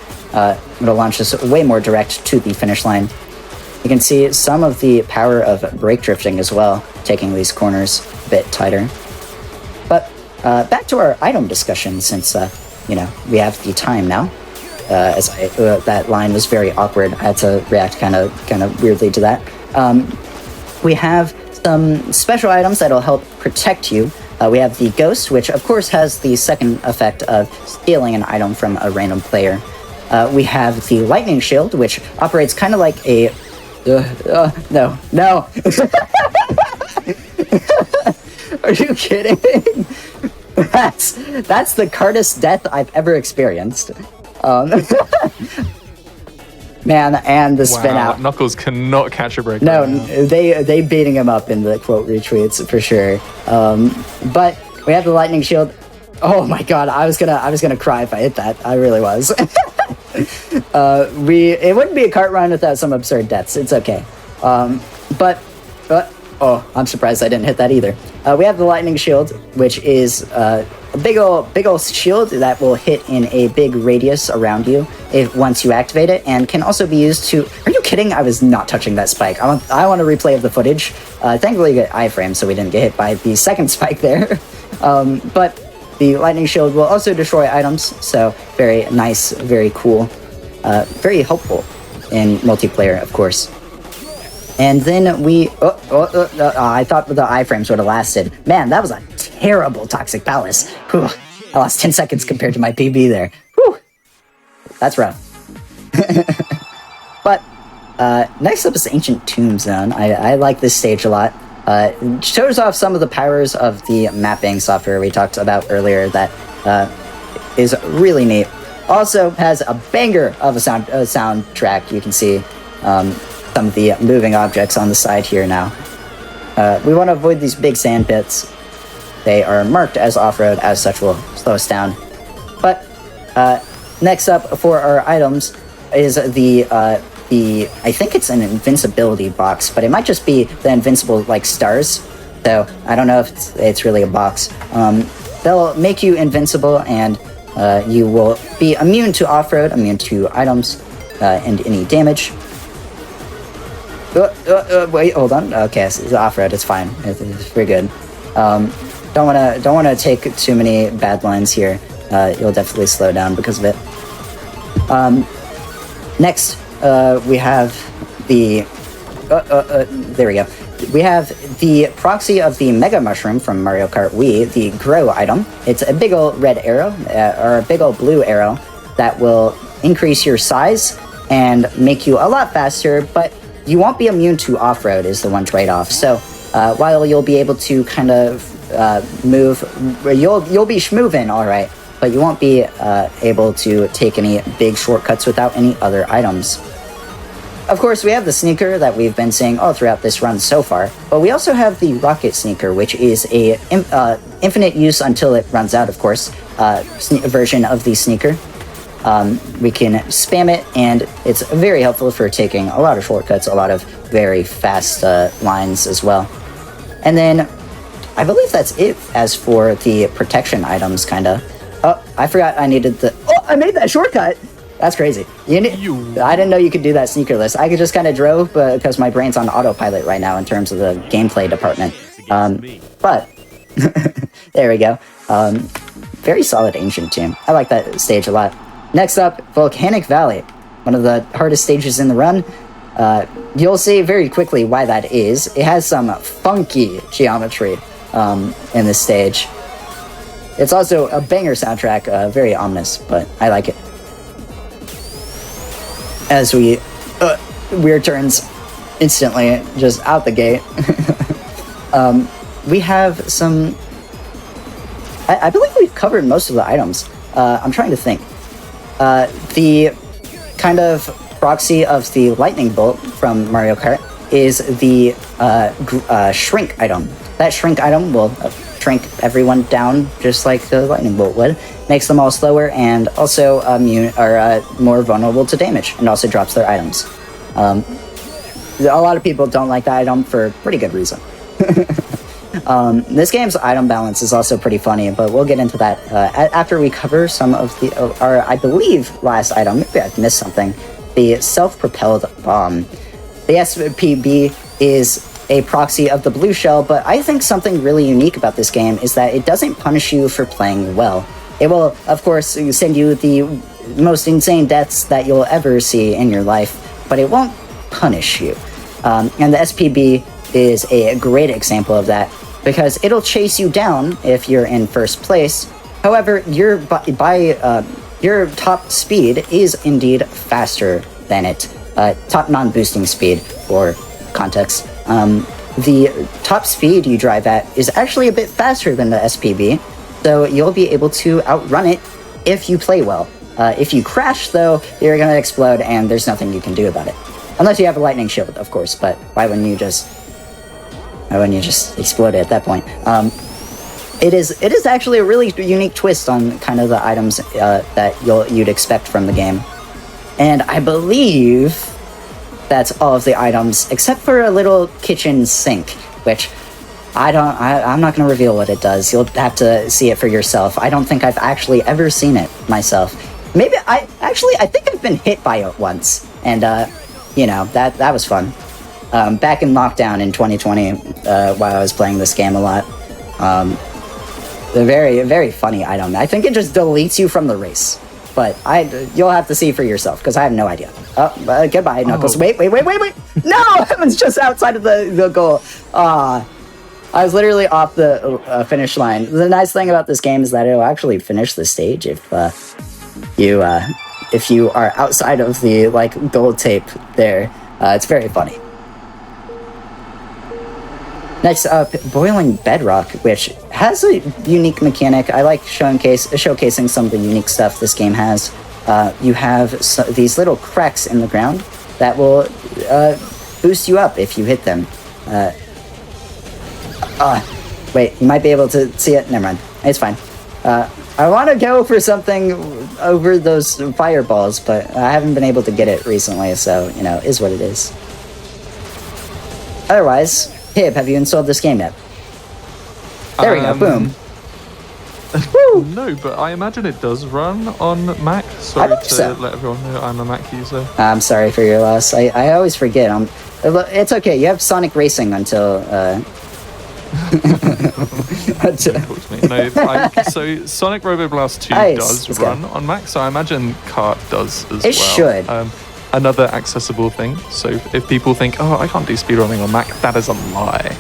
It'll launch us way more direct to the finish line. You can see some of the power of brake drifting as well, taking these corners a bit tighter. But back to our item discussion, since we have the time now. As that line was very awkward, I had to react kind of weirdly to that. We have some special items that'll help protect you. We have the Ghost, which of course has the second effect of stealing an item from a random player. We have the Lightning Shield, which operates kind of like a... no. Are you kidding? That's the Kartest death I've ever experienced. Man, and the spin out. Knuckles cannot catch a break. No, they beating him up in the quote retweets for sure. But we have the Lightning Shield. Oh my god, I was gonna cry if I hit that. I really was. It wouldn't be a kart run without some absurd deaths. It's okay. Oh, I'm surprised I didn't hit that either. We have the Lightning Shield, which is a big ol' shield that will hit in a big radius around you once you activate it, and can also be used to... Are you kidding? I was not touching that spike. I want a replay of the footage. Thankfully, you get iframe, so we didn't get hit by the second spike there. But the Lightning Shield will also destroy items, so very nice, very cool, very helpful in multiplayer, of course. And then we... I thought the iframes would have lasted. Man, that was a terrible Toxic Palace. Whew. I lost 10 seconds compared to my PB there. Whew. That's rough. But next up is Ancient Tomb Zone. I like this stage a lot. It shows off some of the powers of the mapping software we talked about earlier that is really neat. Also has a banger of a soundtrack. You can see some of the moving objects on the side here now. We want to avoid these big sand pits. They are marked as off-road, as such will slow us down. But next up for our items is the I think it's an invincibility box, but it might just be the invincible like stars. So I don't know if it's really a box. They'll make you invincible, and you will be immune to off-road, immune to items and any damage. Wait, hold on. Okay, so it's off-road. It's fine. It's pretty good. Don't wanna take too many bad lines here. You'll definitely slow down because of it. Next, we have the... there we go. We have the proxy of the Mega Mushroom from Mario Kart Wii, the Grow item. It's a big ol' red arrow, or a big ol' blue arrow, that will increase your size and make you a lot faster, but you won't be immune to off-road is the one trade-off. So while you'll be able to kind of move, you'll be schmoovin' all right, but you won't be able to take any big shortcuts without any other items. Of course, we have the sneaker that we've been seeing all throughout this run so far, but we also have the rocket sneaker, which is a infinite use until it runs out, of course, version of the sneaker. We can spam it, and it's very helpful for taking a lot of shortcuts, a lot of very fast lines as well. And then, I believe that's it as for the protection items, kinda. Oh, I forgot I needed the... Oh, I made that shortcut! That's crazy. I didn't know you could do that sneakerless. I could just kind of drove because my brain's on autopilot right now in terms of the gameplay department. But there we go. Very solid ancient tomb. I like that stage a lot. Next up, Volcanic Valley, one of the hardest stages in the run. You'll see very quickly why that is. It has some funky geometry in this stage. It's also a banger soundtrack, very ominous, but I like it. As we weird turns instantly, just out the gate. We have some... I believe we've covered most of the items. I'm trying to think. The kind of proxy of the lightning bolt from Mario Kart is the shrink item. That shrink item will shrink everyone down just like the lightning bolt would. Makes them all slower and also more vulnerable to damage, and also drops their items. A lot of people don't like that item for pretty good reason. This game's item balance is also pretty funny, but we'll get into that after we cover some of our, I believe, last item. Maybe I've missed something. The self-propelled bomb. The SPB is a proxy of the blue shell, but I think something really unique about this game is that it doesn't punish you for playing well. It will, of course, send you the most insane deaths that you'll ever see in your life, but it won't punish you. And the SPB is a great example of that, because it'll chase you down if you're in first place. However, your top speed is indeed faster than it. Top non-boosting speed, for context. The top speed you drive at is actually a bit faster than the SPB, so you'll be able to outrun it if you play well. If you crash, though, you're gonna explode, and there's nothing you can do about it. Unless you have a lightning shield, of course, but why wouldn't you just explode it at that point? It is actually a really unique twist on kind of the items that you'd expect from the game. And I believe that's all of the items, except for a little kitchen sink, which I'm not going to reveal what it does. You'll have to see it for yourself. I don't think I've actually ever seen it myself. Maybe I think I've been hit by it once, and that was fun. Back in lockdown in 2020, while I was playing this game a lot. A very, very funny item. I think it just deletes you from the race. But you'll have to see for yourself, because I have no idea. Oh, goodbye, Knuckles. Wait. No! I was just outside of the goal. I was literally off the finish line. The nice thing about this game is that it'll actually finish the stage if you are outside of the gold tape there. It's very funny. Next up, Boiling Bedrock, which has a unique mechanic. I like showcasing some of the unique stuff this game has. You have these little cracks in the ground that will boost you up if you hit them. Wait, you might be able to see it. Never mind. It's fine. I want to go for something over those fireballs, but I haven't been able to get it recently, so, is what it is. Otherwise... Hib, have you installed this game yet? There we go, boom. No, but I imagine it does run on Mac. Sorry to let everyone know I'm a Mac user. I'm sorry for your loss. I always forget. It's okay, you have Sonic Racing until... So Sonic Robo Blast 2 does run on Mac, so I imagine Kart does as well. It should. Another accessible thing. So if people think, oh, I can't do speedrunning on Mac, that is a lie.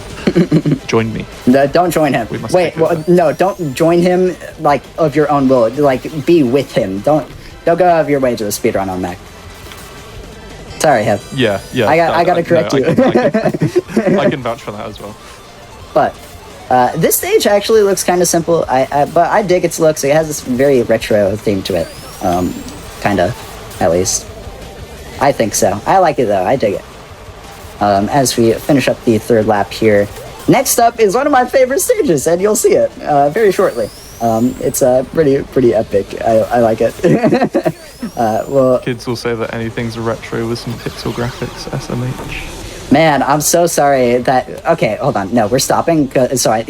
Join me. No, don't join him. No, don't join him of your own will. Be with him. Don't go out of your way to speedrun on Mac. Sorry, Heb. Yeah. I gotta correct you. I can vouch for that as well. But this stage actually looks kind of simple. But I dig its looks. It has this very retro theme to it. Kinda, at least. I think so. I like it, though. I dig it. As we finish up the third lap here. Next up is one of my favorite stages, and you'll see it very shortly. It's pretty epic. I like it. Kids will say that anything's retro with some pixel graphics, SMH. Man, I'm so sorry that... Okay, hold on. No, we're stopping so I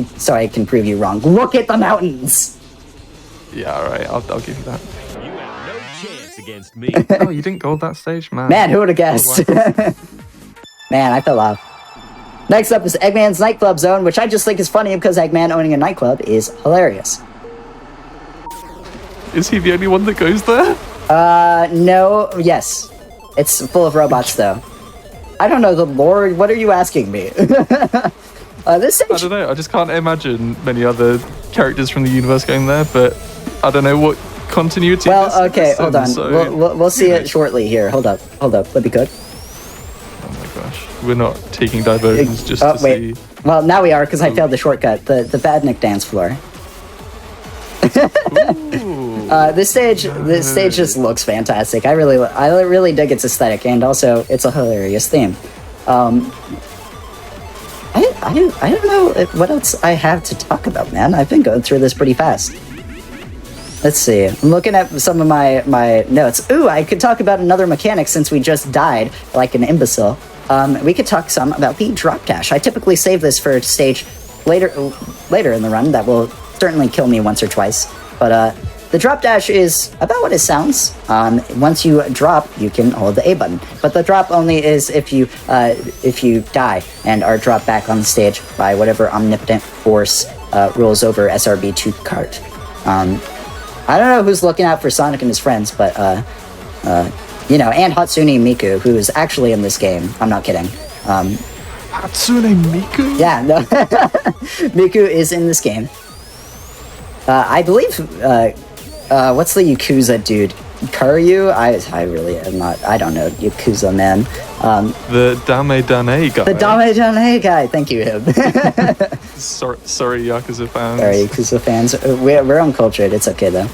can prove you wrong. Look at the mountains! Yeah, alright. I'll give you that. chance against me. Oh, you didn't gold that stage, man. Man, who would have guessed? Man, I fell off. Next up is Eggman's Nightclub Zone, which I just think is funny because Eggman owning a nightclub is hilarious. Is he the only one that goes there? No, yes. It's full of robots, though. I don't know the lore. What are you asking me? This stage... I don't know. I just can't imagine many other characters from the universe going there, but I don't know what continuity. Well, okay, hold on. So, we'll see it shortly here. Hold up. Let me cook. Oh my gosh, we're not taking diversions just to see. Well, now we are because I failed the shortcut, the Badnik dance floor. This stage just looks fantastic. I really dig its aesthetic, and also it's a hilarious theme. I don't know what else I have to talk about, man. I've been going through this pretty fast. Let's see. I'm looking at some of my notes. Ooh, I could talk about another mechanic since we just died like an imbecile. We could talk some about the drop dash. I typically save this for a stage later in the run that will certainly kill me once or twice. But the drop dash is about what it sounds. Once you drop, you can hold the A button. But the drop only is if you die and are dropped back on the stage by whatever omnipotent force rules over SRB2 Kart. I don't know who's looking out for Sonic and his friends, but you know, and Hatsune Miku, who is actually in this game. I'm not kidding. Hatsune Miku? Yeah, no. Miku is in this game. I believe, what's the Yakuza dude? Kuryu? I really am not, I don't know, Yakuza man. The Dame Dane guy. The Dame Dane guy, thank you, him. sorry, Yakuza fans. Sorry, Yakuza fans. We're uncultured, it's okay though.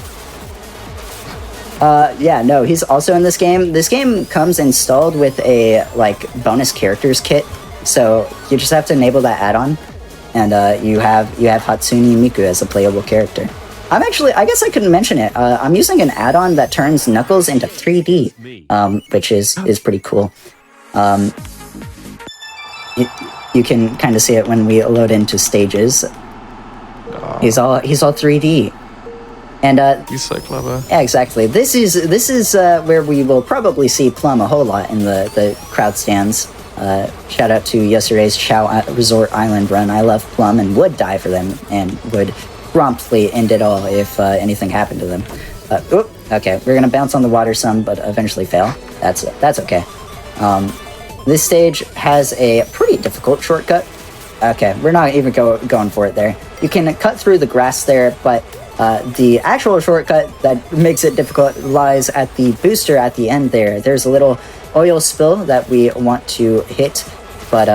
Yeah, no, he's also in this game. This game comes installed with a, like, bonus characters kit, so you just have to enable that add-on. And you have Hatsune Miku as a playable character. I guess I couldn't mention it. I'm using an add-on that turns Knuckles into 3D, which is pretty cool. You can kind of see it when we load into stages. He's all 3D. And he's so clever. Yeah, exactly. This is where we will probably see Plum a whole lot in the crowd stands. Shout out to yesterday's Chow Resort Island run. I love Plum and would die for them and would promptly end it all if anything happened to them. Okay, we're gonna bounce on the water some, but eventually fail. That's okay. This stage has a pretty difficult shortcut. Okay, we're not even going for it there. You can cut through the grass there, but the actual shortcut that makes it difficult lies at the booster at the end there. There's a little oil spill that we want to hit, but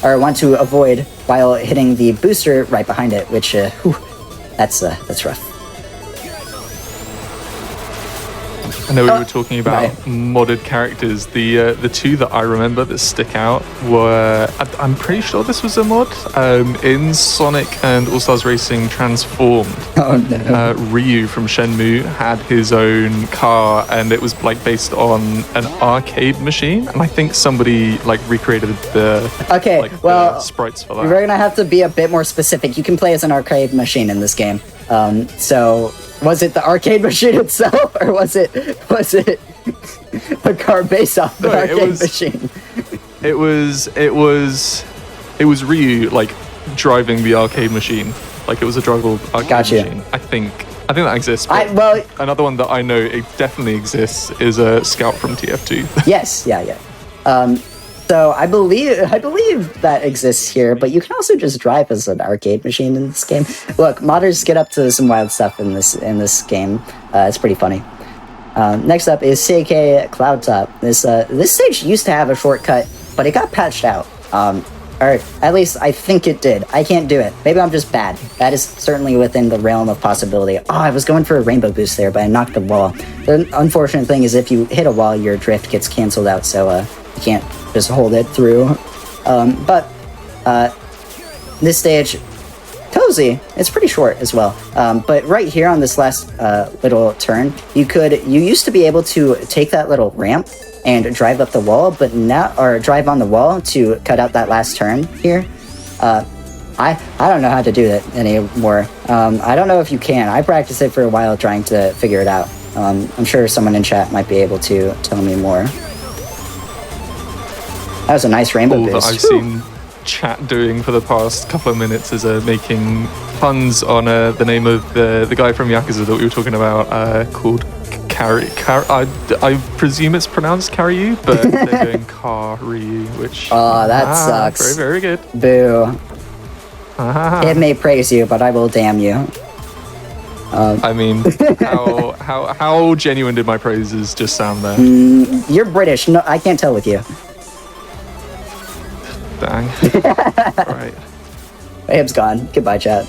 or want to avoid while hitting the booster right behind it, which that's rough. I know we were talking about modded characters. The two that I remember that stick out were, I'm pretty sure this was a mod, in Sonic and All-Stars Racing Transformed. Oh no. Ryu from Shenmue had his own car, and it was like based on an arcade machine, and I think somebody like recreated the the sprites for that. We're gonna have to be a bit more specific. You can play as an arcade machine in this game. So was it the arcade machine itself, or was it a car based off the arcade machine? It was Ryu like driving the arcade machine, like it was a druggled arcade machine. I think that exists. Another one that I know it definitely exists is a Scout from TF2. Yes, yeah. So I believe that exists here, but you can also just drive as an arcade machine in this game. Look, modders get up to some wild stuff in this game. It's pretty funny. Next up is CK Cloud Top. This stage used to have a shortcut, but it got patched out. Or at least I think it did. I can't do it. Maybe I'm just bad. That is certainly within the realm of possibility. Oh, I was going for a rainbow boost there, but I knocked the wall. The unfortunate thing is if you hit a wall, your drift gets canceled out, so you can't just hold it through. But this stage, cozy. It's pretty short as well. But right here on this last little turn, you used to be able to take that little ramp and drive up the wall, but now, or drive on the wall to cut out that last turn here. I don't know how to do that anymore. I don't know if you can. I practiced it for a while trying to figure it out. I'm sure someone in chat might be able to tell me more. That was a nice rainbow All that boost. I've seen chat doing for the past couple of minutes is making puns on the name of the guy from Yakuza that we were talking about, called I presume it's pronounced Karyu, but they're going Karyu, which... Oh, that sucks. Very, very good. Boo. It may praise you, but I will damn you. I mean, how genuine did my praises just sound there? You're British. No, I can't tell with you. Dang. Right. Abe's gone. Goodbye, chat.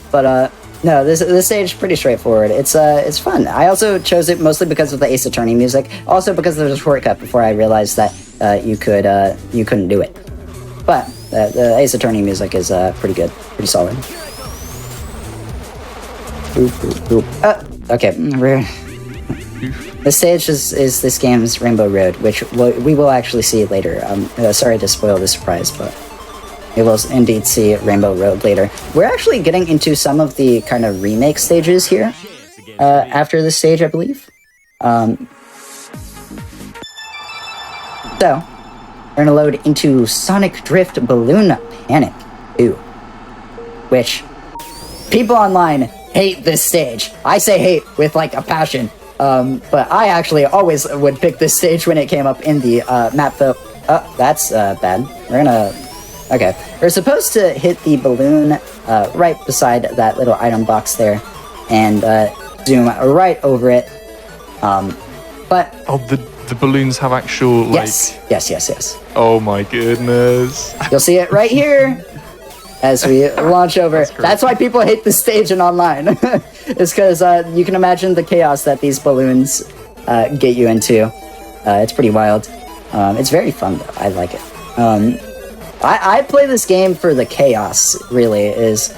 But no, this stage is pretty straightforward. It's fun. I also chose it mostly because of the Ace Attorney music. Also because there's a shortcut before I realized that you couldn't do it. But the Ace Attorney music is pretty good, pretty solid. Okay. This stage is this game's Rainbow Road, which we will actually see later. Sorry to spoil the surprise, but we will indeed see Rainbow Road later. We're actually getting into some of the kind of remake stages here after this stage, I believe. So, we're going to load into Sonic Drift Balloon Panic 2, which people online hate this stage. I say hate with like a passion. But I actually always would pick this stage when it came up in the map, though. Oh, that's bad. Okay. We're supposed to hit the balloon right beside that little item box there and zoom right over it. But... Oh, the balloons have actual, like... Yes. Oh my goodness. You'll see it right here as we launch over. That's why people hate this stage in online. It's because you can imagine the chaos that these balloons get you into. It's pretty wild. It's very fun, though. I like it. I play this game for the chaos, really, is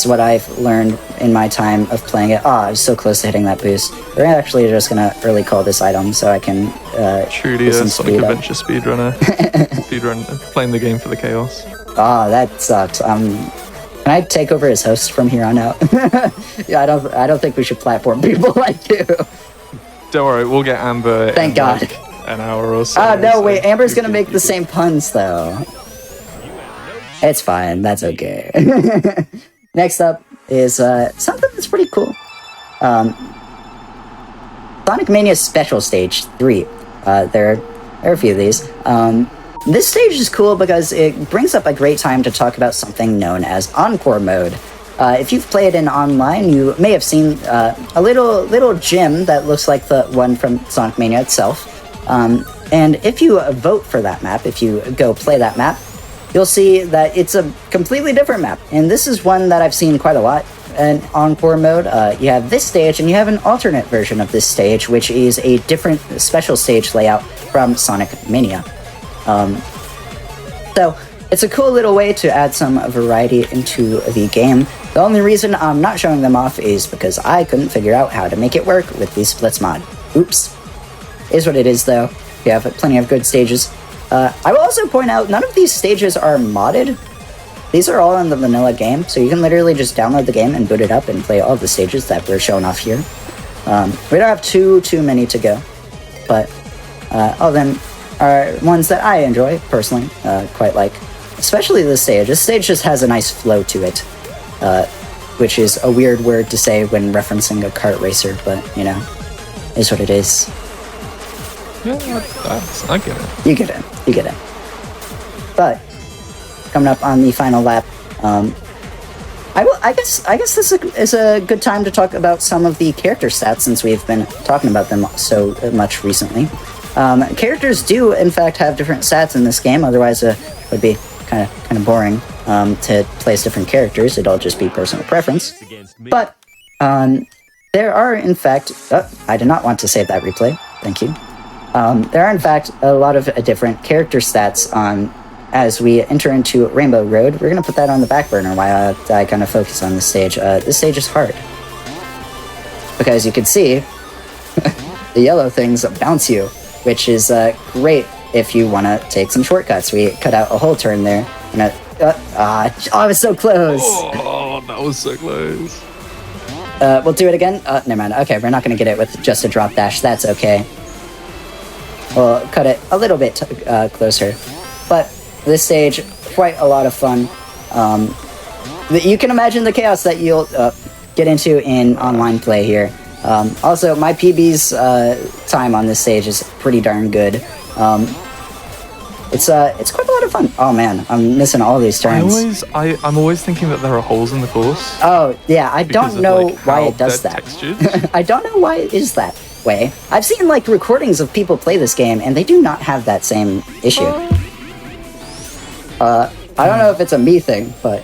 what I've learned in my time of playing it. Oh, I was so close to hitting that boost. We're actually just going to early call this item so I can... Truly a Sonic Adventure speedrunner. Playing the game for the chaos. Oh, that sucks. Can I take over as host from here on out? Yeah, I don't think we should platform people like you. Don't worry, we'll get Amber. Thank God. Like an hour or so. Oh no, wait. Amber's gonna make the same puns though. It's fine. That's okay. Next up is something that's pretty cool. Sonic Mania Special Stage 3. There are a few of these. This stage is cool because it brings up a great time to talk about something known as Encore Mode. If you've played in online, you may have seen a little gym that looks like the one from Sonic Mania itself. And if you vote for that map, if you go play that map, you'll see that it's a completely different map. And this is one that I've seen quite a lot in Encore Mode. You have this stage, and you have an alternate version of this stage, which is a different special stage layout from Sonic Mania. So it's a cool little way to add some variety into the game. The only reason I'm not showing them off is because I couldn't figure out how to make it work with the splits mod. Oops. Is what it is, though. You have plenty of good stages. I will also point out, none of these stages are modded. These are all in the vanilla game, so you can literally just download the game and boot it up and play all the stages that we're showing off here. We don't have too many to go, but all of them are ones that I enjoy, personally, quite like. Especially this stage. This stage just has a nice flow to it, which is a weird word to say when referencing a kart racer, but, you know, is what it is. Yeah, I get it. You get it. But, coming up on the final lap, I guess this is a good time to talk about some of the character stats, since we've been talking about them so much recently. Characters do, in fact, have different stats in this game, otherwise it would be kind of boring to place different characters. It'd all just be personal preference. But there are, in fact... I did not want to save that replay. Thank you. There are, in fact, a lot of different character stats as we enter into Rainbow Road. We're going to put that on the back burner while I kind of focus on this stage. This stage is hard. Because you can see the yellow things bounce you, which is great if you want to take some shortcuts. We cut out a whole turn there. I was so close. Oh, that was so close. We'll do it again. Never mind. Okay, we're not going to get it with just a drop dash. That's okay. We'll cut it a little bit closer. But this stage, quite a lot of fun. You can imagine the chaos that you'll get into in online play here. Also, my PB's time on this stage is pretty darn good. It's quite a lot of fun. Oh man, I'm missing all these turns. I'm always thinking that there are holes in the course. Oh yeah, I don't know why it does that. Textured. I don't know why it is that way. I've seen like recordings of people play this game, and they do not have that same issue. I don't know if it's a me thing, but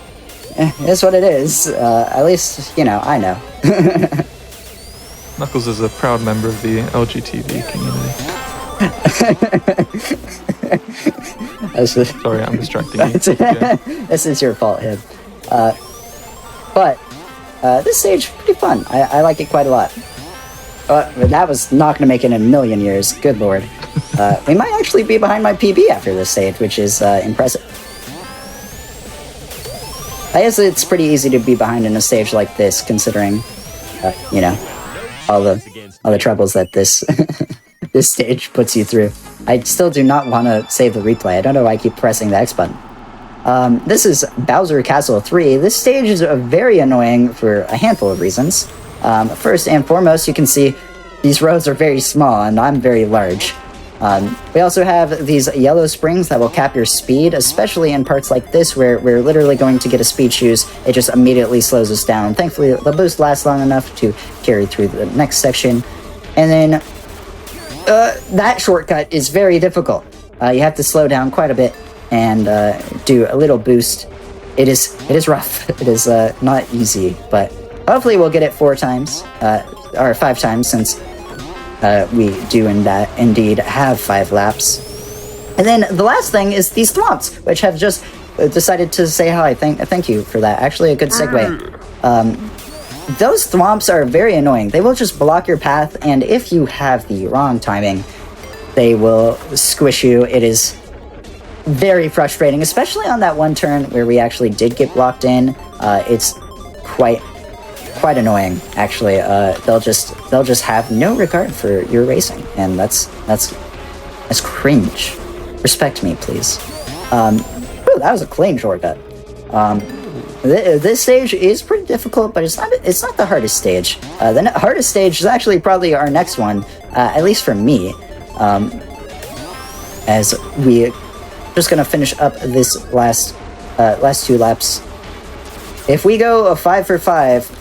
it's what it is. At least, you know, I know. Knuckles is a proud member of the LGTB community. Sorry, I'm distracting you. This is your fault, Hib. But this stage, pretty fun. I like it quite a lot. That was not going to make it in a million years. Good lord. We might actually be behind my PB after this stage, which is impressive. I guess it's pretty easy to be behind in a stage like this, considering, you know, all the troubles that this this stage puts you through. I still do not want to save the replay. I don't know why I keep pressing the X button. This is Bowser Castle 3. This stage is very annoying for a handful of reasons. First and foremost, you can see these roads are very small and I'm very large. We also have these yellow springs that will cap your speed, especially in parts like this where we're literally going to get a speed shoes. It just immediately slows us down. Thankfully, the boost lasts long enough to carry through the next section. And then that shortcut is very difficult. You have to slow down quite a bit and do a little boost. It is rough. It is not easy, but hopefully we'll get it 4 times, or 5 times, since we do indeed have 5 laps. And then the last thing is these thwomps, which have just decided to say hi. Thank you for that. Actually, a good segue. Those thwomps are very annoying. They will just block your path, and if you have the wrong timing, they will squish you. It is very frustrating, especially on that one turn where we actually did get blocked in. It's quite annoying, actually. They'll just have no regard for your racing, and that's cringe. Respect me, please. Ooh, that was a clean shortcut. This stage is pretty difficult, but it's not the hardest stage. The hardest stage is actually probably our next one, at least for me. As we just gonna finish up this last 2 laps. If we go a 5 for 5,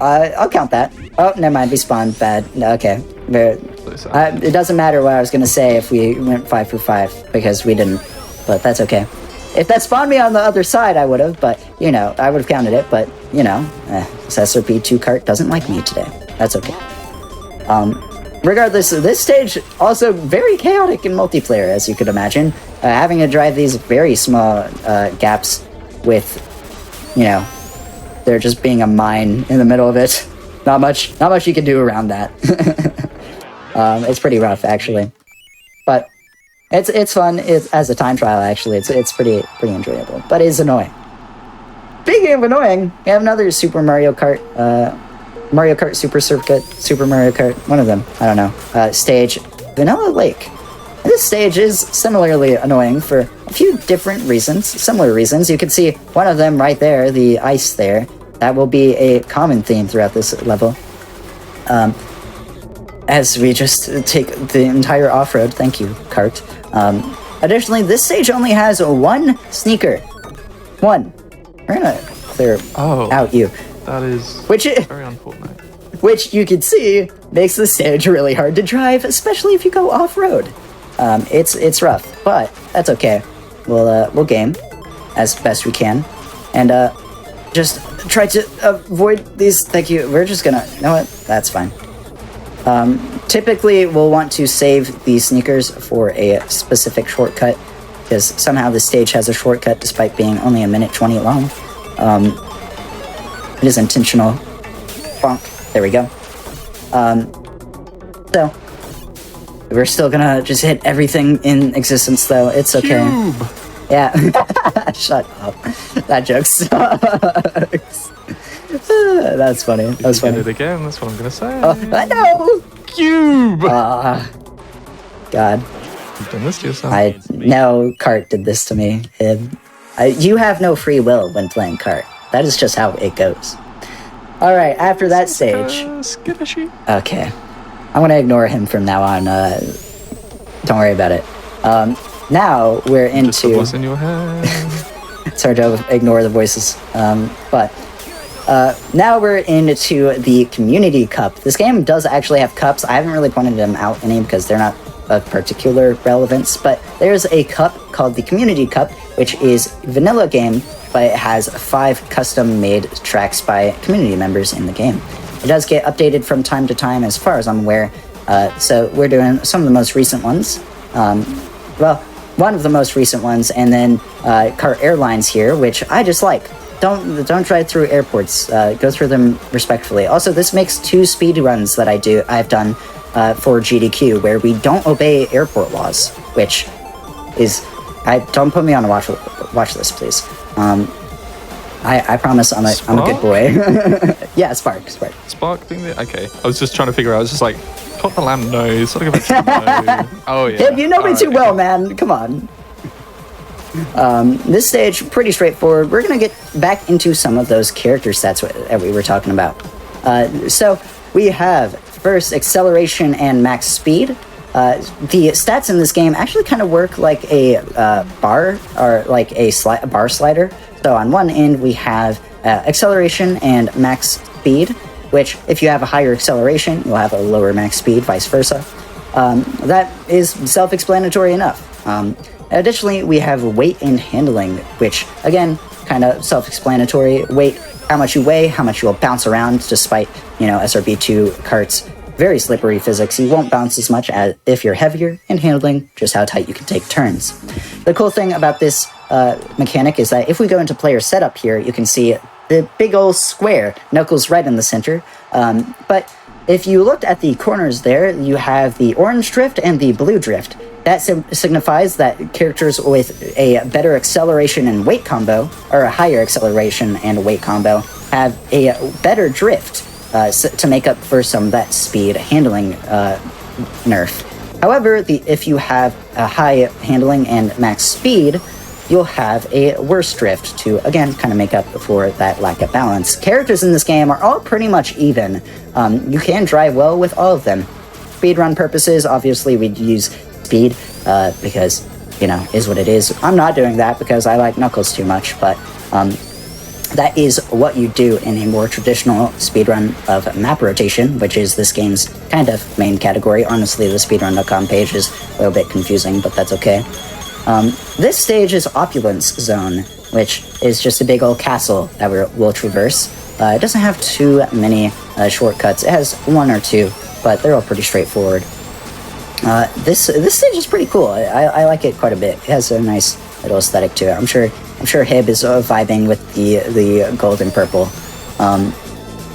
I'll count that. Oh, never mind, we spawned bad. Okay, it doesn't matter what I was gonna say if we went 5 for 5, because we didn't, but that's okay. If that spawned me on the other side, I would have, but, you know, I would have counted it, but, you know, SRP2 Kart doesn't like me today. That's okay. Regardless, this stage also very chaotic in multiplayer, as you could imagine. Having to drive these very small gaps with, you know, there just being a mine in the middle of it. Not much you can do around that. It's pretty rough, actually. But it's fun. As a time trial, actually. It's pretty enjoyable. But it is annoying. Speaking of annoying, we have another Super Mario Kart, Mario Kart Super Circuit, Super Mario Kart, one of them, I don't know, stage, Vanilla Lake. This stage is similarly annoying for a few different reasons, similar reasons. You can see one of them right there, the ice there. That will be a common theme throughout this level. As we just take the entire off-road. Thank you, Kart. Additionally, this stage only has 1 sneaker. 1. We're gonna clear out you. That is very unfortunate. Which you can see makes the stage really hard to drive, especially if you go off-road. It's rough, but that's okay. We'll game as best we can, and just try to avoid these. Thank you. We're just gonna. You know what? That's fine. Typically, we'll want to save these sneakers for a specific shortcut, because somehow this stage has a shortcut despite being only 1:20 long. It is intentional. Bonk. There we go. So, we're still gonna just hit everything in existence, though. It's okay. Cube. Yeah. Shut up. That joke sucks. That's funny. That's Get funny. it again. That's what I'm gonna say. No! Cube. God. You've done this to yourself. No, Kart did this to me. You have no free will when playing Kart. That is just how it goes. All right, after that stage. Skittishy. Okay. I'm going to ignore him from now on. Don't worry about it. Now we're Just the into... voice in your head. It's hard to ignore the voices. But now we're into the Community Cup. This game does actually have cups. I haven't really pointed them out any because they're not of particular relevance, but there's a cup called the Community Cup, which is a vanilla game, but it has 5 custom-made tracks by community members in the game. It does get updated from time to time, as far as I'm aware, so we're doing some of the most recent ones. Well, one of the most recent ones, and then Kart Airlines here, which I just like. Don't drive through airports. Go through them respectfully. Also, this makes 2 speed runs that I've done for GDQ, where we don't obey airport laws, which is... don't put me on a watch list, please. I promise I'm a good boy. Yeah, Spark. Spark being the... Okay. I was just trying to figure out. I was just like, Top the Lamb, no. Sonic the Hedgehog, no. Oh, yeah. Hib, you know me too well, man. Come on. This stage, pretty straightforward. We're going to get back into some of those character stats that we were talking about. So we have first acceleration and max speed. The stats in this game actually kind of work like a bar, or like a bar slider. So on one end we have acceleration and max speed, which if you have a higher acceleration, you'll have a lower max speed, vice versa. That is self-explanatory enough. Additionally, we have weight and handling, which, again, kind of self-explanatory. Weight, how much you weigh, how much you will bounce around, despite, SRB2 Kart's very slippery physics. You won't bounce as much as if you're heavier, and handling, just how tight you can take turns. The cool thing about this mechanic is that if we go into player setup here, you can see the big old square, Knuckles right in the center. But if you looked at the corners there, you have the orange drift and the blue drift. That signifies that characters with a better acceleration and weight combo, or a higher acceleration and weight combo, have a better drift to make up for some of that speed handling nerf. However, if you have a high handling and max speed, you'll have a worse drift to, again, kind of make up for that lack of balance. Characters in this game are all pretty much even. You can drive well with all of them. Speedrun purposes, obviously, we'd use speed, because, is what it is. I'm not doing that because I like Knuckles too much, but that is what you do in a more traditional speedrun of map rotation, which is this game's kind of main category. Honestly, the speedrun.com page is a little bit confusing, but that's okay. This stage is Opulence Zone, which is just a big old castle that we'll traverse. It doesn't have too many shortcuts. It has 1 or 2, but they're all pretty straightforward. This stage is pretty cool. I like it quite a bit. It has a nice little aesthetic to it. I'm sure Hib is vibing with the gold and purple.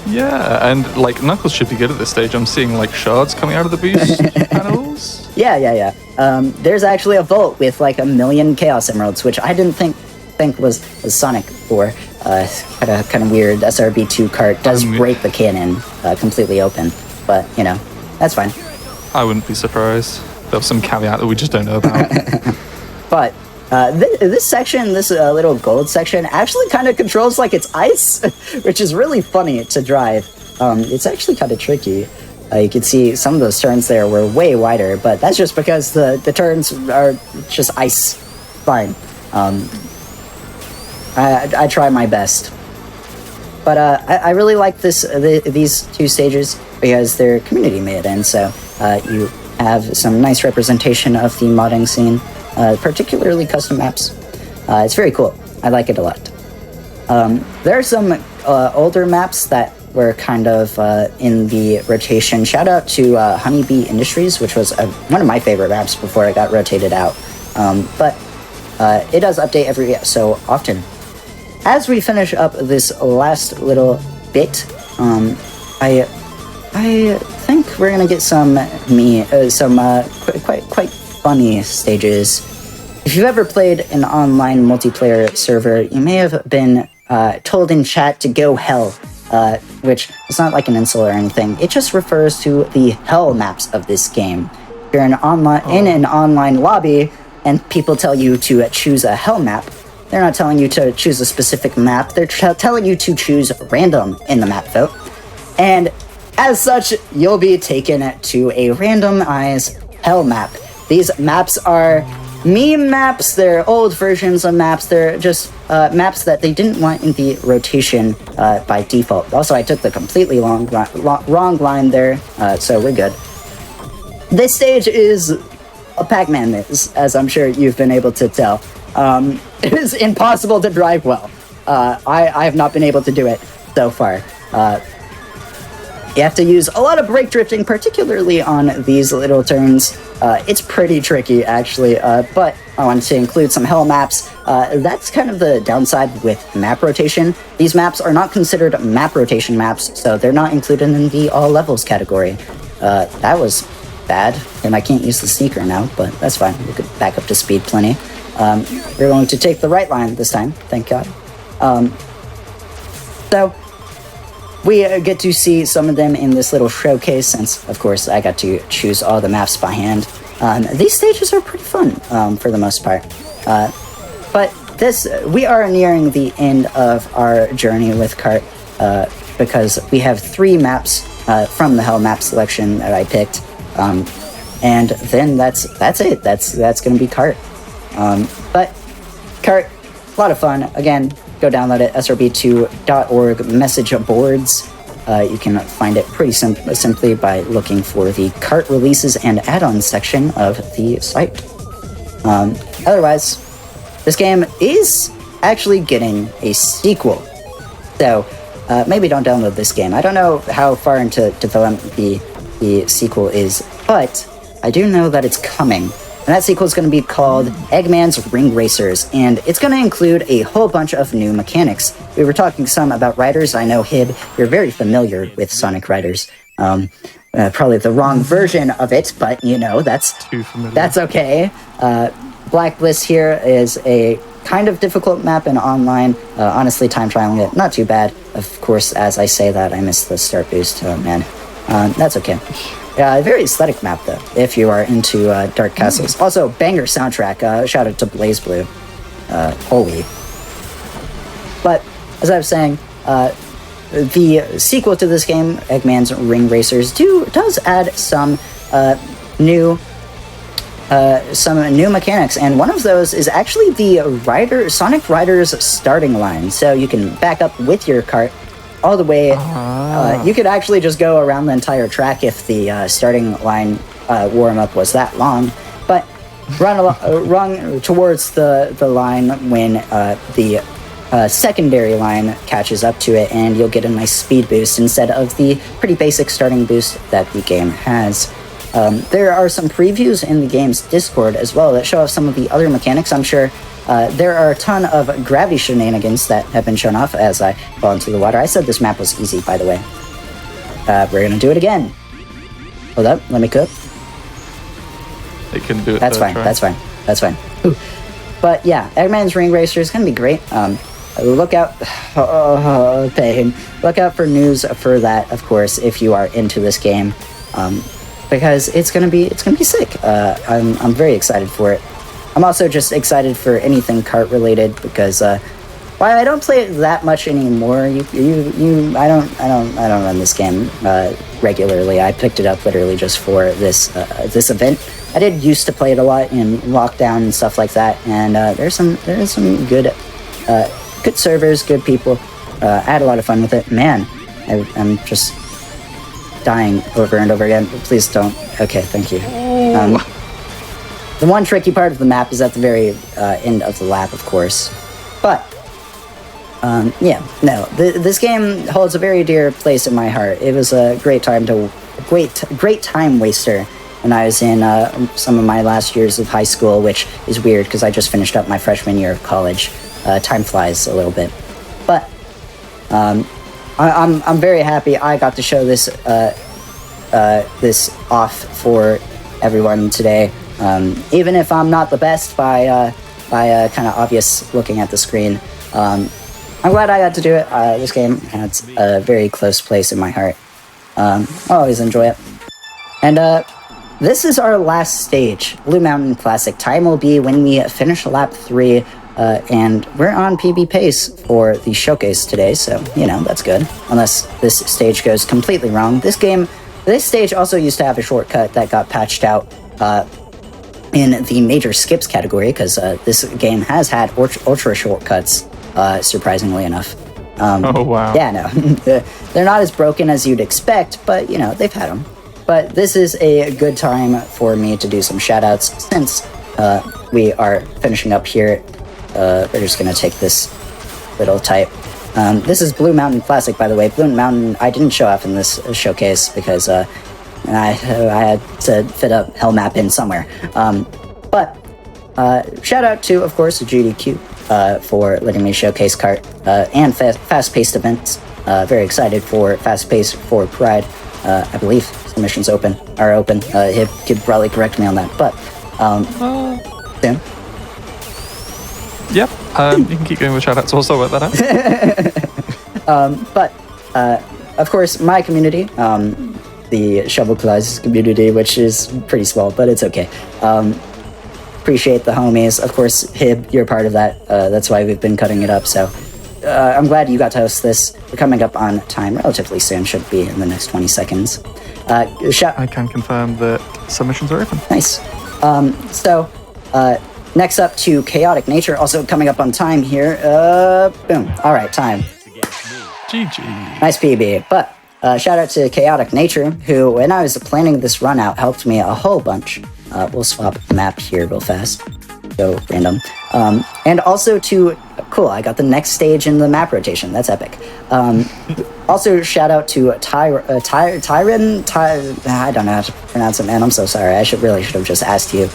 Yeah, and Knuckles should be good at this stage. I'm seeing shards coming out of the boost panels. Yeah. There's actually a vault with 1 million Chaos Emeralds, which I didn't think was Sonic for. Kind of weird. SRB2 Kart does break the cannon completely open, but that's fine. I wouldn't be surprised. There's some caveat that we just don't know about. But this section, this little gold section, actually kind of controls like it's ice, which is really funny to drive. It's actually kind of tricky. You can see some of those turns there were way wider, but that's just because the turns are just ice. Fine. I try my best. But I really like these 2 stages because they're community made, and so you have some nice representation of the modding scene, particularly custom maps. It's very cool. I like it a lot. There are some older maps that were kind of in the rotation. Shout out to Honeybee Industries, which was one of my favorite maps before it got rotated out. But it does update every so often. As we finish up this last little bit, I think we're gonna get some quite funny stages. If you've ever played an online multiplayer server, you may have been told in chat to go hell which is not like an insult or anything. It just refers to the hell maps of this game. If you're in an online lobby and people tell you to choose a hell map, they're not telling you to choose a specific map. They're telling you to choose random in the map vote. And as such, you'll be taken to a randomized hell map. These maps are meme maps. They're old versions of maps. They're just maps that they didn't want in the rotation by default. Also, I took the completely wrong line there, so we're good. This stage is a Pac-Man maze, as I'm sure you've been able to tell. It is impossible to drive well. I have not been able to do it so far. You have to use a lot of brake drifting, particularly on these little turns. It's pretty tricky, actually, but I wanted to include some hell maps. That's kind of the downside with map rotation. These maps are not considered map rotation maps, so they're not included in the all levels category. That was bad, and I can't use the sneaker now, but that's fine. We could back up to speed plenty. We're going to take the right line this time, thank God. So we get to see some of them in this little showcase, since, of course, I got to choose all the maps by hand. These stages are pretty fun, for the most part. But we are nearing the end of our journey with Kart, because we have 3 maps from the Hell map selection that I picked. And then that's it. That's going to be Kart. But Kart, a lot of fun. Again, go download it, srb2.org message boards. You can find it pretty simply by looking for the Kart releases and add-ons section of the site. Otherwise, this game is actually getting a sequel. So, maybe don't download this game. I don't know how far into development the sequel is, but I do know that it's coming. And that sequel is going to be called Eggman's Ring Racers, and it's going to include a whole bunch of new mechanics. We were talking some about Riders. I know, Hib, you're very familiar with Sonic Riders. Probably the wrong version of it, but, you know, that's okay. Black Bliss here is a kind of difficult map in online. Honestly, time trialing it, not too bad. Of course, as I say that, I missed the start boost. Oh, man. That's okay. Very aesthetic map, though, if you are into Dark Castles. Also, banger soundtrack. Shout out to Blaze Blue. Holy. But, as I was saying, the sequel to this game, Eggman's Ring Racers, does add some new mechanics, and one of those is actually the Sonic Riders starting line. So you can back up with your cart all the way. You could actually just go around the entire track if the starting line warm-up was that long, but run towards the line when the secondary line catches up to it, and you'll get a nice speed boost instead of the pretty basic starting boost that the game has. There are some previews in the game's Discord as well that show off some of the other mechanics. I'm sure there are a ton of gravity shenanigans that have been shown off as I fall into the water. I said this map was easy, by the way. We're gonna do it again. Hold up, let me cook. It can do it. That's fine. Ooh. But yeah, Eggman's Ring Racer is gonna be great. Look out, pain. Look out for news for that, of course, if you are into this game. Because it's gonna be sick. I'm very excited for it. I'm also just excited for anything Kart related because while I don't play it that much anymore, I don't run this game regularly. I picked it up literally just for this event. I did used to play it a lot in lockdown and stuff like that, and there's some good servers, good people. I had a lot of fun with it. Man, I'm just dying over and over again. Please don't. Okay, thank you. The one tricky part of the map is at the very end of the lap, of course. But, this game holds a very dear place in my heart. It was a great time waster when I was in some of my last years of high school, which is weird because I just finished up my freshman year of college. Time flies a little bit. But, I'm very happy I got to show this off for everyone today. Even if I'm not the best by kind of obvious looking at the screen, I'm I'm glad I got to do it. This game has a very close place in my heart. I always enjoy it. And this is our last stage, Blue Mountain Classic. Time will be when we finish lap 3, and we're on PB pace for the showcase today, so, you know, that's good. Unless this stage goes completely wrong. This stage also used to have a shortcut that got patched out in the major skips category, because this game has had ultra shortcuts, surprisingly enough. Oh, wow. Yeah, no. They're not as broken as you'd expect, but, you know, they've had them. But this is a good time for me to do some shoutouts since we are finishing up here. We're just going to take this little type. This is Blue Mountain Classic, by the way. Blue Mountain I didn't show off in this showcase because I had to fit a hell map in somewhere. But shout out to, of course, GDQ for letting me showcase Kart and fast-paced events. Very excited for fast-paced for Pride. I believe submissions are open. He could probably correct me on that, but soon. Yep, you can keep going with shoutouts. I'll still work that out. But of course, my community, the shovelclaws community, which is pretty small, but it's okay. Appreciate the homies. Of course, Hib, you're part of that. That's why we've been cutting it up. So I'm glad you got to host this. We're coming up on time relatively soon. Should be in the next 20 seconds. I can confirm that submissions are open. Nice. Next up to Chaotic Nature, also coming up on time here. Boom. All right, time. GG. Nice PB. But shout out to Chaotic Nature, who, when I was planning this run out, helped me a whole bunch. We'll swap the map here real fast. Go random. And also to... Cool, I got the next stage in the map rotation. That's epic. Also, shout out to Tyron. I don't know how to pronounce it, man. I'm so sorry. I really should have just asked you.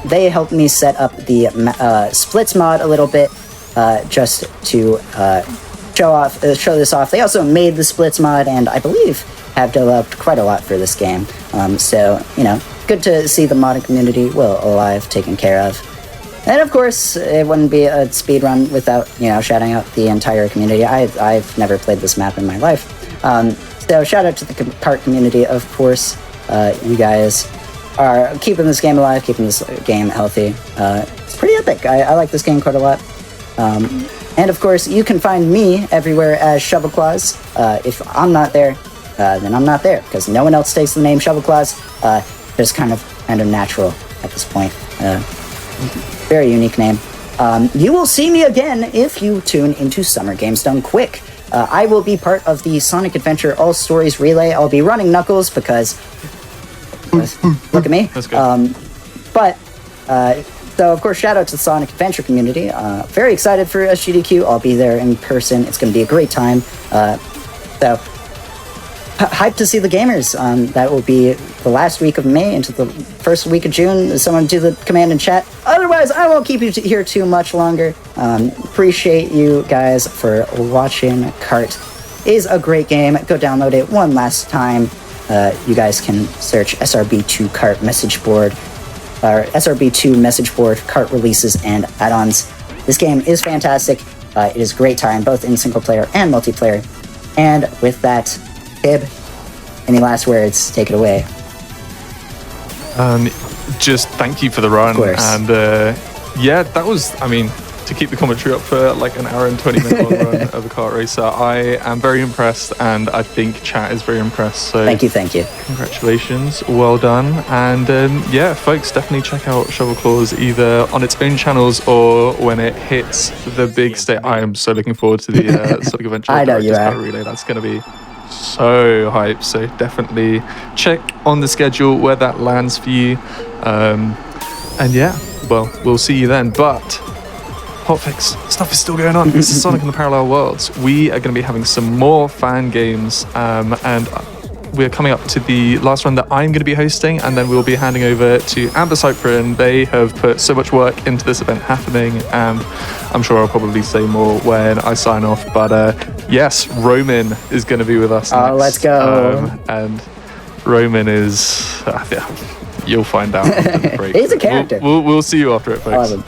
They helped me set up the splits mod a little bit, just to show this off. They also made the splits mod, and I believe have developed quite a lot for this game. So, you know, good to see the modding community well alive, taken care of. And of course, it wouldn't be a speedrun without, you know, shouting out the entire community. I've never played this map in my life. So shout out to the Kart community, of course. You guys are keeping this game alive, keeping this game healthy. It's pretty epic. I like this game quite a lot. And of course, you can find me everywhere as shovelclaws. If I'm not there, then I'm not there, because no one else takes the name shovelclaws. Just kind of natural at this point. Very unique name. You will see me again if you tune into Summer Games Done Quick. I will be part of the Sonic Adventure All Stories Relay. I'll be running Knuckles because... look at me. That's good. So, of course, shout out to the Sonic Adventure community. Very excited for SGDQ. I'll be there in person. It's going to be a great time. So, hyped to see the gamers. That will be the last week of May into the first week of June. Someone do the command in chat. Otherwise, I won't keep you here too much longer. Appreciate you guys for watching. Kart is a great game. Go download it one last time. You guys can search SRB2 Kart message board, or SRB2 message board, Kart releases and add-ons. This game is fantastic. It is a great time, both in single player and multiplayer. And with that, Hib, any last words? Take it away. Just thank you for the run. Of course. And yeah, that was, I mean, to keep the commentary up for like an hour and 20 minute long run of a kart racer, I am very impressed, and I think chat is very impressed. So Thank you. Congratulations, well done. And yeah, folks, definitely check out shovelclaws either on its own channels or when it hits the big stage. I am so looking forward to the Sonic Adventure I know you are. Relay. That's going to be so hype. So definitely check on the schedule where that lands for you. And yeah, well, we'll see you then. But hotfix stuff is still going on. This is Sonic and the Parallel Worlds. We are going to be having some more fan games, and we're coming up to the last one that I'm going to be hosting, and then we'll be handing over to Amber Cyprian. They have put so much work into this event happening, and I'm sure I'll probably say more when I sign off. But yes, Roman is going to be with us next. Let's go. And Roman is... you'll find out. He's a character. We'll see you after it, folks. I love him.